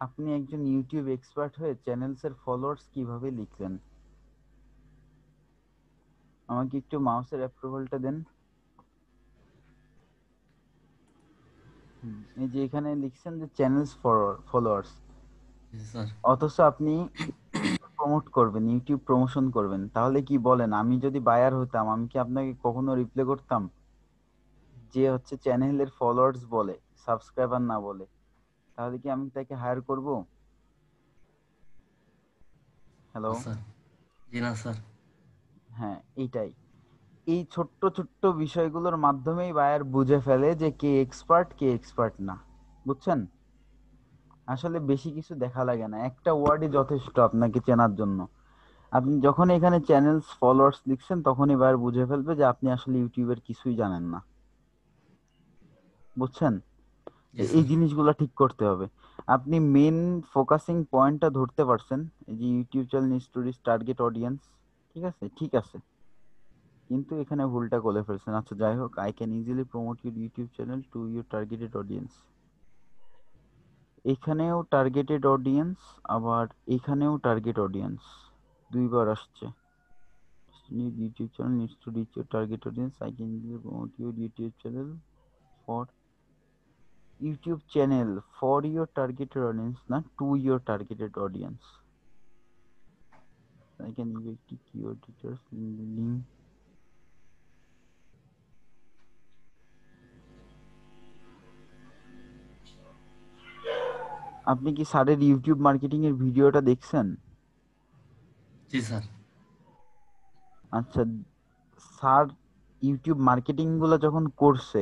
আপনি একজন YouTube expert হয়ে channels এর followers কিভাবে লিখলেন? আমাকে একটু মাউসের অ্যাপ্রুভালটা দেন। এই যে এখানে লিখছেন যে চ্যানেলস ফলোয়ার্স, জি স্যার। অথচ আপনি প্রমোট করবেন, ইউটিউব প্রমোশন করবেন। তাহলে কি বলেন, আমি যদি বায়ার হতাম, আমি কি আপনাকে কখনো রিপ্লে করতাম? যে হচ্ছে চ্যানেলের ফলোয়ার্স বলে, সাবস্ক্রাইবার না বলে, তাহলে কি আমি তাকে হায়ার করব? হ্যালো, স্যার জি না স্যার। হ্যাঁ, এইটাই। এই ছোট্ট ছোট্ট বিষয়গুলোর মাধ্যমেই বায়ার বুঝে ফেলে যে কে এক্সপার্ট কে এক্সপার্ট না। বুঝছেন? আসলে বেশি কিছু দেখা লাগে না, একটা ওয়ার্ডই যথেষ্ট আপনাকে চেনার জন্য। আপনি যখন এখানে চ্যানেলস ফলোয়ার্স লিখছেন, তখনই বায়ার বুঝে ফেলবে যে আপনি আসলে ইউটিউবের কিছুই জানেন না। বুঝছেন? জি এই স্যার। জিনিসগুলো ঠিক করতে হবে। আপনি মেন ফোকাসিং পয়েন্টটা ধরতে পারছেন, এই যে YouTube channel needs to reach target audience, ঠিক আছে, ঠিক আছে, কিন্তু এখানে ভুলটা করে ফেলছেন। আচ্ছা, যাই হোক, I can easily promote your YouTube channel to your targeted audience. এখানেও টার্গেটেড অডিয়েন্স, আবার এখানেও টার্গেট অডিয়েন্স, দুইবার আসছে। YouTube channel needs to reach your target audience. I can easily promote your YouTube channel for your targeted audience, not to your targeted audience. I can even click your details in the link. আপনি কি স্যারের YouTube marketing এর ভিডিওটা দেখছেন? জি sir. আচ্ছা, sir YouTube marketing গুলো যখন করছে,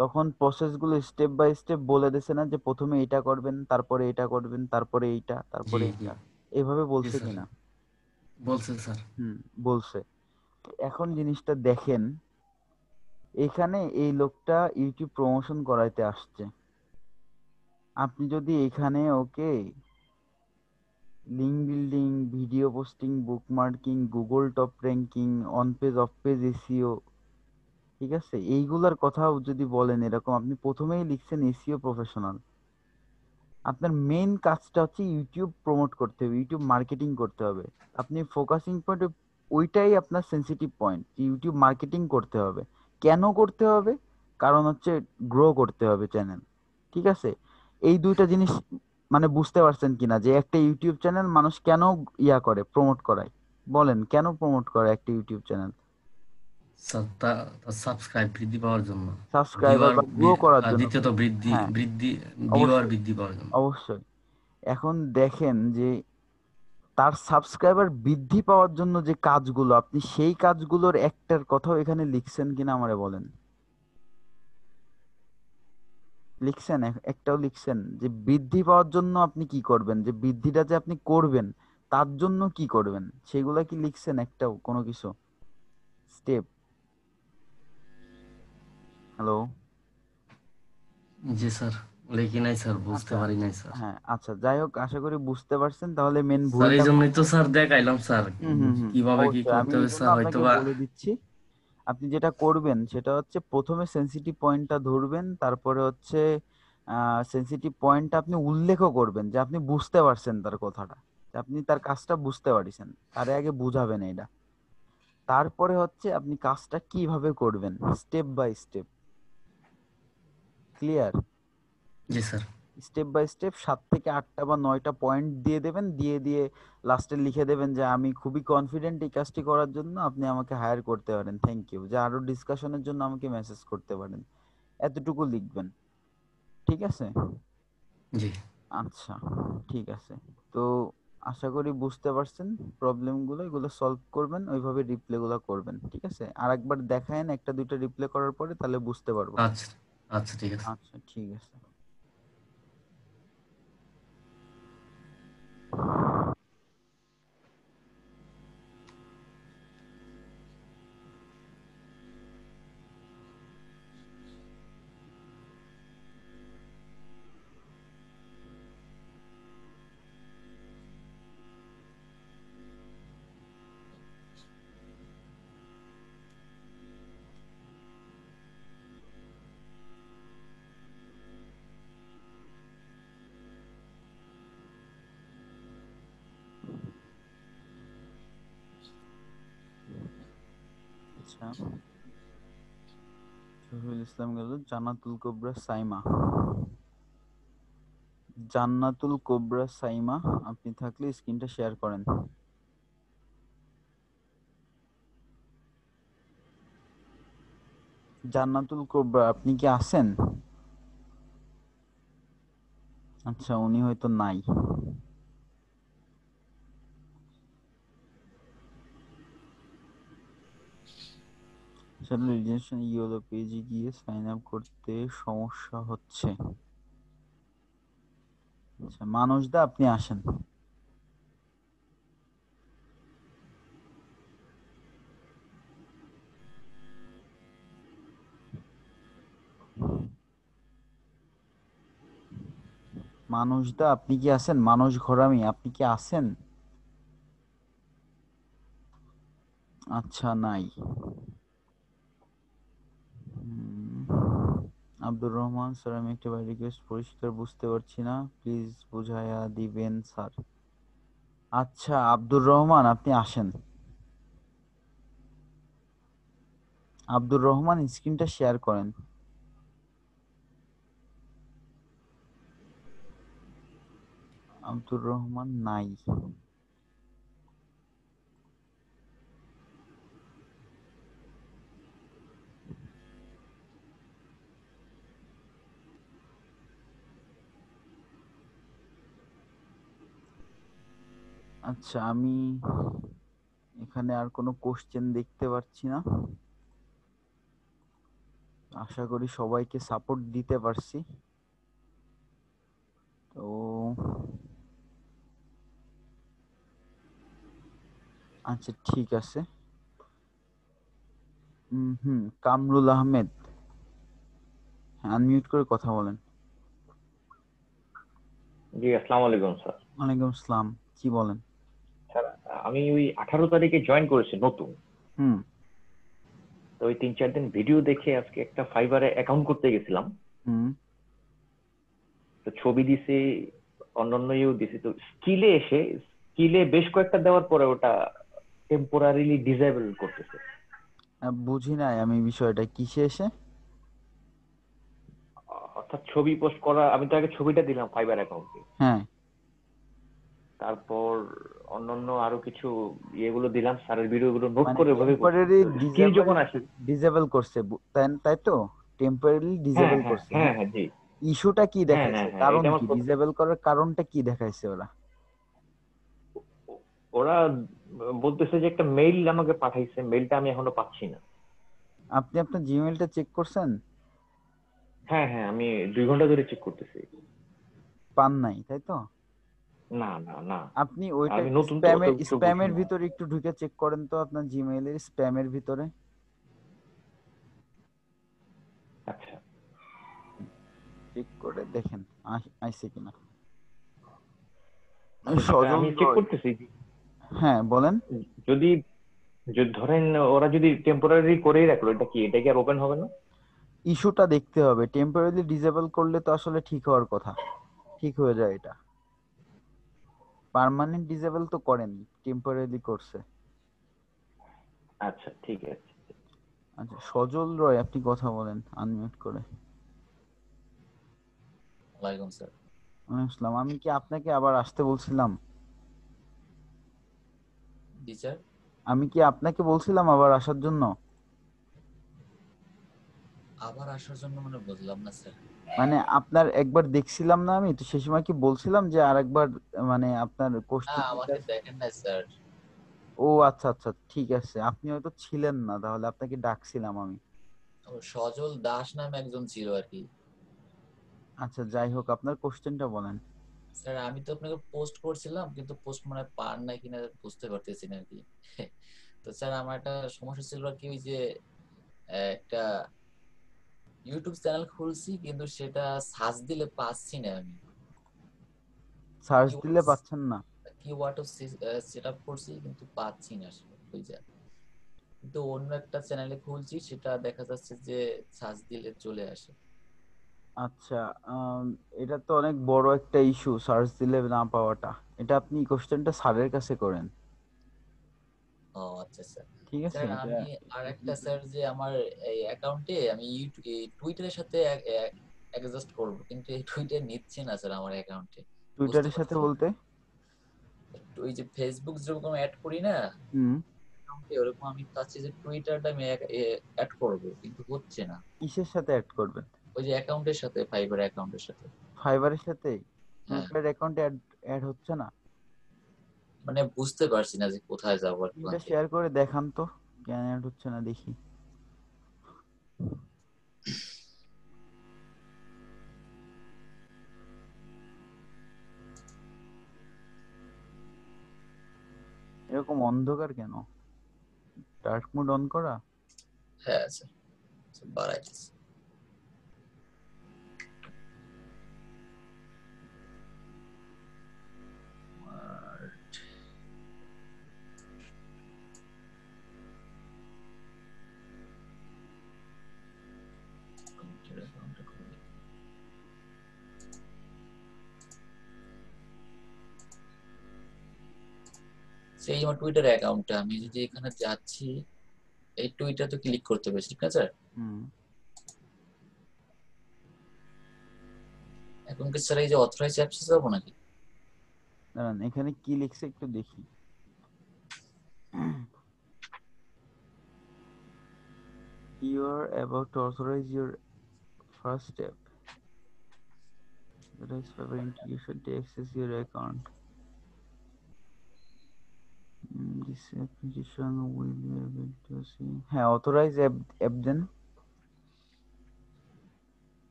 তখন প্রসেস গুলো স্টেপ বাই স্টেপ বলে দিয়েছে না, যে প্রথমে এটা করবেন, তারপরে এটা করবেন, তারপরে এইটা, জি তারপরে জি এইটা, এভাবে জি বলছে স্যার কিনা? বলছেন স্যার। বলছে। এখন জিনিসটা দেখেন, এখানে এই লোকটা ইউটিউব প্রমোশন করাইতে আসছে। আপনি যদি এখানে ওকে link building, video posting, bookmarking, Google top ranking, on page of page SEO, ঠিক আছে, এইগুলার কথাও যদি বলেন, এরকম আপনি প্রথমেই লিখছেন এসইও প্রফেশনাল। আপনার মেইন কাজটা হচ্ছে ইউটিউব প্রমোট করতে হবে, ইউটিউব মার্কেটিং করতে হবে। আপনি ফোকাসিং পয়েন্ট, ওইটাই আপনার সেন্সিটিভ পয়েন্ট, ইউটিউব মার্কেটিং করতে হবে। কেন করতে হবে? কারণ হচ্ছে গ্রো করতে হবে চ্যানেল, ঠিক আছে? এই দুইটা জিনিস মানে বুঝতে পারছেন কিনা, যে একটা ইউটিউব চ্যানেল মানুষ কেন করে, প্রমোট করায়? বলেন, কেন প্রমোট করে একটা ইউটিউব চ্যানেল? স্যার তার সাবস্ক্রাইব বৃদ্ধি পাওয়ার জন্য, সাবস্ক্রাইবার ভিউয়ার, বা গ্রো করার জন্য। দ্বিতীয়ত বৃদ্ধি হ্যাঁ, বৃদ্ধি ভিউয়ার অবশ্যই, বৃদ্ধি পাওয়ার জন্য। অবশ্যই। এখন দেখেন যে তার সাবস্ক্রাইবার বৃদ্ধি পাওয়ার জন্য যে কাজগুলো, আপনি সেই কাজগুলোর একটার কথাও এখানে লিখছেন কিনা আমারে বলেন। লিখছেন? একটাও লিখছেন যে বৃদ্ধি পাওয়ার জন্য আপনি কি করবেন, যে বৃদ্ধিটা যে আপনি করবেন তার জন্য কি করবেন, সেগুলা কি লিখছেন একটাও, কোনো কিছু স্টেপ? হ্যালো, জি স্যার, লিখি নাই স্যার, বুঝতে আচ্ছা পারি নাই স্যার। হ্যাঁ আচ্ছা যাই হোক আশা করি বুঝতে পারছেন তাহলে মেন স্যার এই ভুলটা জন্যই তো কোথায়। স্যার দেখাইলাম স্যার, কিভাবে কি অবশ্যই আমি করতে এই হবে জন্য স্যার, আপনাকে হয়তোবা। বলে দিচ্ছি। আপনি যেটা করবেন সেটা হচ্ছে প্রথমে সেনসিটিভ পয়েন্টটা ধরবেন, তারপরে হচ্ছে সেনসিটিভ পয়েন্টটা আপনি উল্লেখও করবেন যে আপনি বুঝতে পারছেন তার কথাটা, যে আপনি তার কাজটা বুঝতে পারছেন, তারে আগে বুঝাবেন এটা। তারপরে হচ্ছে আপনি কাজটা কিভাবে করবেন স্টেপ বাই স্টেপ, ক্লিয়ার? জি স্যার। স্টেপ বাই স্টেপ 7 থেকে 8টা বা 9টা পয়েন্ট দিয়ে দেবেন, দিয়ে দিয়ে লাস্টে লিখে দেবেন যে আমি খুবই কনফিডেন্ট এই কাজটি করার জন্য, আপনি আমাকে হায়ার করতে পারেন, থ্যাংক ইউ, যে আরো ডিসকাশনের জন্য আমাকে মেসেজ করতে পারেন, এতটুকু লিখবেন, ঠিক আছে? জি আচ্ছা ঠিক আছে। তো আশা করি বুঝতে পারছেন প্রবলেমগুলো, এগুলো সলভ করবেন, ওইভাবে রিপ্লেগুলো করবেন, ঠিক আছে? আর একবার দেখায়েন একটা দুইটা রিপ্লে করার পরে, তাহলে বুঝতে পারবো। আচ্ছা আচ্ছা ঠিক আছে। আচ্ছা ঠিক আছে। আচ্ছা শহীদুল ইসলাম গেল, জান্নাতুল কোবরা সাইমা, জান্নাতুল কোবরা সাইমা আপনি থাকলে স্ক্রিনটা শেয়ার করেন। জান্নাতুল কোবরা আপনি কি আছেন? আচ্ছা উনি হয়তো নাই। আসলে রেজিস্ট্রেশন ইয়েলো পেজে গিয়ে সাইন আপ করতে সমস্যা হচ্ছে। আচ্ছা মানুষদা আপনি আসেন। মানুষদা আপনি কি আছেন? মানুষ ঘরামি আপনি কি আছেন? আচ্ছা নাই। আব্দুর রহমান স্যার আমি একটা বাই রিকোয়েস্ট পরিষ্কার বুঝতে পারছি না, প্লিজ বুঝাইয়া দিবেন স্যার। আচ্ছা আব্দুর রহমান আপনি আসেন। আব্দুর রহমান স্ক্রিনটা শেয়ার করেন। আব্দুর রহমান নাই। আচ্ছা আমি এখানে আর কোনো কোশ্চেন দেখতে পাচ্ছি না, আশা করি সবাইকে সাপোর্ট দিতে পারছি। তো আচ্ছা ঠিক আছে। কামরুল আহমেদ আনমিউট করে কথা বলেন। জি আসসালামু আলাইকুম স্যার। ওয়ালাইকুম আসসালাম, কি বলেন? স্যার আমি ওই 18 তারিখে জয়েন করেছি নতুন, হুম তো ওই 3-4 দিন ভিডিও দেখে আজকে একটা ফাইবারে অ্যাকাউন্ট করতে গেছিলাম। হুম তো ছবি দিছি, অন্যান্য ইউ দিছি, তো স্কিলে বেশ কয়েকটা দেওয়ার পরে ওটা টেম্পোরারিলি ডিসেবল করতেছে। বুঝি নাই আমি বিষয়টা কিসে এসে। অর্থাৎ ছবি পোস্ট করা, আমি তো আগে ছবিটা দিলাম ফাইবার অ্যাকাউন্টে, হ্যাঁ তারপর অন্যান্য আরো কিছু ইয়েগুলো দিলাম, স্যারের ভিডিওগুলো নোট মানে করে ওভাবে করছি। টেম্পোরারি স্কিল যখন আসে, ডিসেবল করছে তাই তো, টেম্পোরারি হ্যাঁ ডিসেবল হ্যাঁ করছে। হ্যাঁ হ্যাঁ হ্যাঁ জি, ইস্যুটা কি হ্যাঁ দেখাইছে, হ্যাঁ হ্যাঁ কারণ এটা আমার কি ডিসেবল করার কারণটা কি দেখাইছে ওরা? ওরা বলতেছে যে একটা মেইল আমাকে পাঠাইছে, মেইলটা আমি এখনো পাচ্ছি না। আপনি আপনার জিমেইলটা চেক করছেন? হ্যাঁ হ্যাঁ আমি 2 ঘন্টা ধরে চেক করতেছি, পান নাই তাই তো? না না না, আপনি ওইটা আমি একটু নতুন তো অত কিছু বুঝি স্প্যামের না। ভিতরে একটু ঢুকে চেক করেন তো, আপনার জিমেইলের স্প্যামের ভিতরে। আচ্ছা চেক করে দেখেন আইছে কিনা। আচ্ছা, সজল আমি চেক রয়, করতেছি। হ্যাঁ বলেন। যদি যদি ধরেন ওরা যদি টেম্পোরারি করেই রাখলো, এটা কি আর ওপেন হবে না? ইস্যুটা দেখতে হবে, টেম্পোরারি ডিসেবল করলে তো আসলে ঠিক হওয়ার কথা, ঠিক হয়ে যায় এটা। পার্মানেন্ট ডিসেবল তো করেনি, টেম্পোরারি করছে। আচ্ছা ঠিক আছে। আচ্ছা সজল রয়, আপনি কথা বলেন আনমিউট করে। ওয়ালাইকুম স্যার। ওয়ালাইকুম আসসালাম। আমি কি আপনাকে আবার আসতে বলছিলাম? জি স্যার। আমি কি আপনাকে বলছিলাম আবার আসার জন্য? আবার আসার জন্য মানে বুঝলাম না স্যার। মানে আপনার একবার দেখছিলাম না আমি, তো সেই সময় কি বলছিলাম যে আরেকবার মানে আপনার না, কোশ্চেন। আমাকে দেখেন না স্যার। ও আচ্ছা আচ্ছা, ঠিক আছে, আপনি হয়তো ছিলেন না, তাহলে আপনাকে ডাকছিলাম আমি। ও সজল দাস নামে একজন ছিল আর কি। আচ্ছা যাই হোক, আপনার কোশ্চেনটা বলেন। স্যার আমি তো আপনাকে পোস্ট করছিলাম, কিন্তু পোস্ট মানে পান নাই কিনা বুঝতে পারতেছি না আর কি। তো স্যার আমার একটা সমস্যা ছিল আর কি, ওই যে একটা ইউটিউব চ্যানেল খুলছি, কিন্তু সেটা সার্চ দিলে পাচ্ছি না আমি। সার্চ দিলে পাচ্ছেন না? কিওয়ার্ড সেট আপ করছি কিন্তু পাচ্ছি না আসলে ওই যা। কিন্তু অন্য একটা চ্যানেলে খুলছি, সেটা দেখা যাচ্ছে যে সার্চ দিলে চলে আসে। আচ্ছা, এটা তো অনেক বড় একটা ইস্যু, সার্চ দিলে না পাওয়াটা। এটা আপনি কোশ্চেনটা স্যারের কাছে করেন। ও আচ্ছা স্যার। ঠিক আছে, স্যার এটা আমি আর একটা স্যার, যে আমার এই অ্যাকাউন্টে আমি টুইটারের সাথে অ্যাডজাস্ট করব, কিন্তু এই টুইটার নিচ্ছে না স্যার আমার অ্যাকাউন্টে। বুঝতে টুইটারের সাথে পারছি না। বলতে? ওই যে ফেসবুক যেরকম অ্যাড করি না হুম। অ্যাকাউন্টে, ওরকম আমি চাচ্ছি যে টুইটারটা আমি অ্যাড করব, কিন্তু হচ্ছে না। কিসের সাথে অ্যাড করবেন? ওই যে অ্যাকাউন্টের সাথে, ফাইবার অ্যাকাউন্টের সাথে। ফাইবারের সাথে? হ্যাঁ, টুইটার অ্যাকাউন্টে অ্যাড হচ্ছে না? মানে বুঝতে পারছি না যে কোথায় যাবো আর স্ক্রিনটা কোথা থেকে। শেয়ার করে দেখান তো, কেন অ্যাড হচ্ছে না দেখি। এরকম অন্ধকার কেন? ডার্ক মোড অন করা? হ্যাঁ স্যার, বাড়াইতেছি। সেই আমার টুইটার অ্যাকাউন্টে আমি যদি এখানে যাচ্ছি, এই টুইটার তো ক্লিক করতে হবে, ঠিক না স্যার? এখন কি স্যার এই যে অথরাইজ অ্যাপসে যাবো নাকি? দাঁড়ান, এখানে কি লিখছে একটু দেখি। You are about to authorize your first step. That is Fiverr integration to access your account. This application will be able to see. হ্যাঁ, authorize app দেন।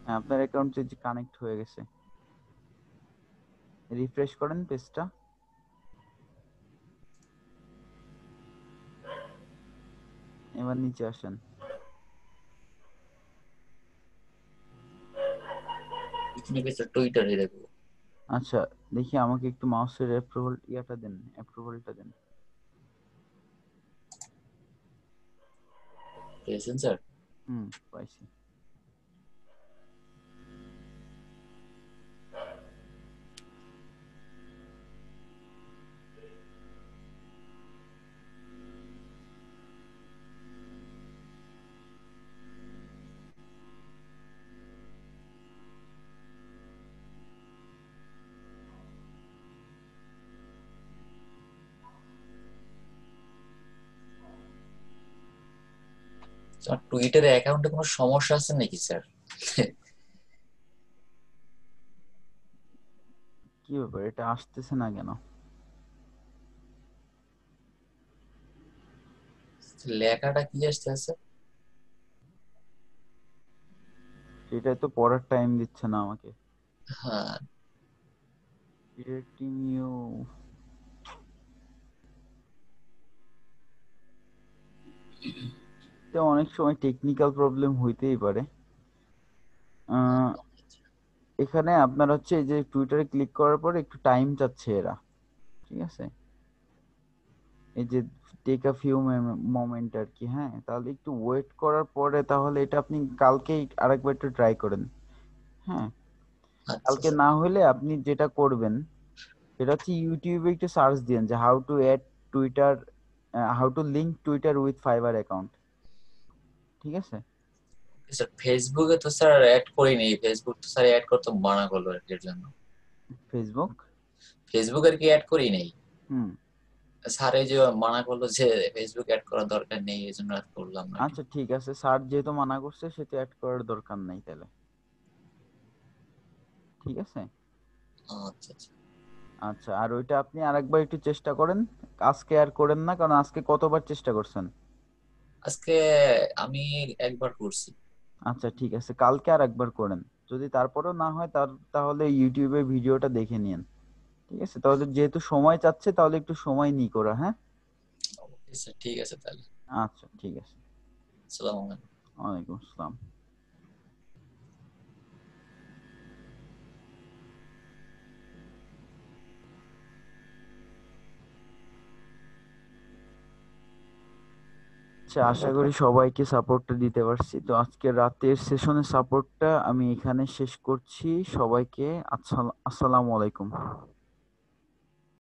হ্যাঁ, আপনার অ্যাকাউন্ট যে কানেক্ট হয়ে গেছে। রিফ্রেশ করেন পেজটা। এবার নিচে আসেন। এখানে গেছে টুইটারে দেখবো। আচ্ছা দেখি, আমাকে একটু মাউসের অ্যাপ্রুভালটা দেন। পেয়েছেন স্যার? পাইছি। স্যার টুইটারে অ্যাকাউন্টে কোনো সমস্যা আছে নাকি স্যার? কি ব্যাপার, এটা আসতেছে না কেন? লেখাটা কি আসছে? সেটাই তো পড়ার টাইম দিচ্ছে না আমাকে। হ্যাঁ, Directing you. তো অনেক সময় টেকনিক্যাল প্রবলেম হইতেই পারে। আহ, এখানে আপনার হচ্ছে এই যে টুইটারে ক্লিক করার পরে একটু টাইম চাচ্ছে এরা, ঠিক আছে? এই যে টেক আ ফিউ মোমেন্ট আর কি। হ্যাঁ, তাহলে একটু ওয়েট করার পরে তাহলে এটা আপনি কালকেই আরেকবার একটু ট্রাই করেন। হ্যাঁ, আচ্ছা কালকে স্যার। না হলে আপনি যেটা করবেন সেটা হচ্ছে ইউটিউবে একটু সার্চ দিন যে how to add Twitter, how to link Twitter with Fiverr account, ঠিক আছে? স্যার ফেসবুকে তো স্যার অ্যাড করিনি, ফেসবুক তো স্যার অ্যাড করতে মানা করলো আর কি এর জন্য। ফেসবুক, ফেসবুক আর কি অ্যাড করি নাই, হুম, স্যার এই যে মানা করলো যে ফেসবুক অ্যাড করার দরকার নেই, এই জন্য অ্যাড করলাম না। আচ্ছা ঠিক আছে, স্যার যেহেতু মানা করছে সেটা অ্যাড করার দরকার নাই তাহলে, ঠিক আছে? আচ্ছা আচ্ছা। আচ্ছা, আর ওইটা আপনি আরেকবার একটু চেষ্টা করেন, আজকে আর করেন না, কারণ আজকে কতবার চেষ্টা করছেন? আজকে আমি একবার করছি। আচ্ছা ঠিক আছে, কালকে আর একবার করেন, যদি তারপরেও না হয় তাহলে ইউটিউবে ভিডিওটা দেখে নিন, ঠিক আছে? তাহলে যেহেতু সময় চাচ্ছে তাহলে একটু সময় নিয়ে করা, হ্যাঁ? ওকে স্যার, ঠিক আছে তাহলে। আচ্ছা ঠিক আছে। আসসালামু আলাইকুম। ওয়ালাইকুম আসসালাম। আচ্ছা, আশা করি সবাইকে সাপোর্টটা দিতে পারছি। তো আজকে রাতের সেশনের সাপোর্টটা আমি এখানে শেষ করছি। সবাইকে আসসালামু আলাইকুম।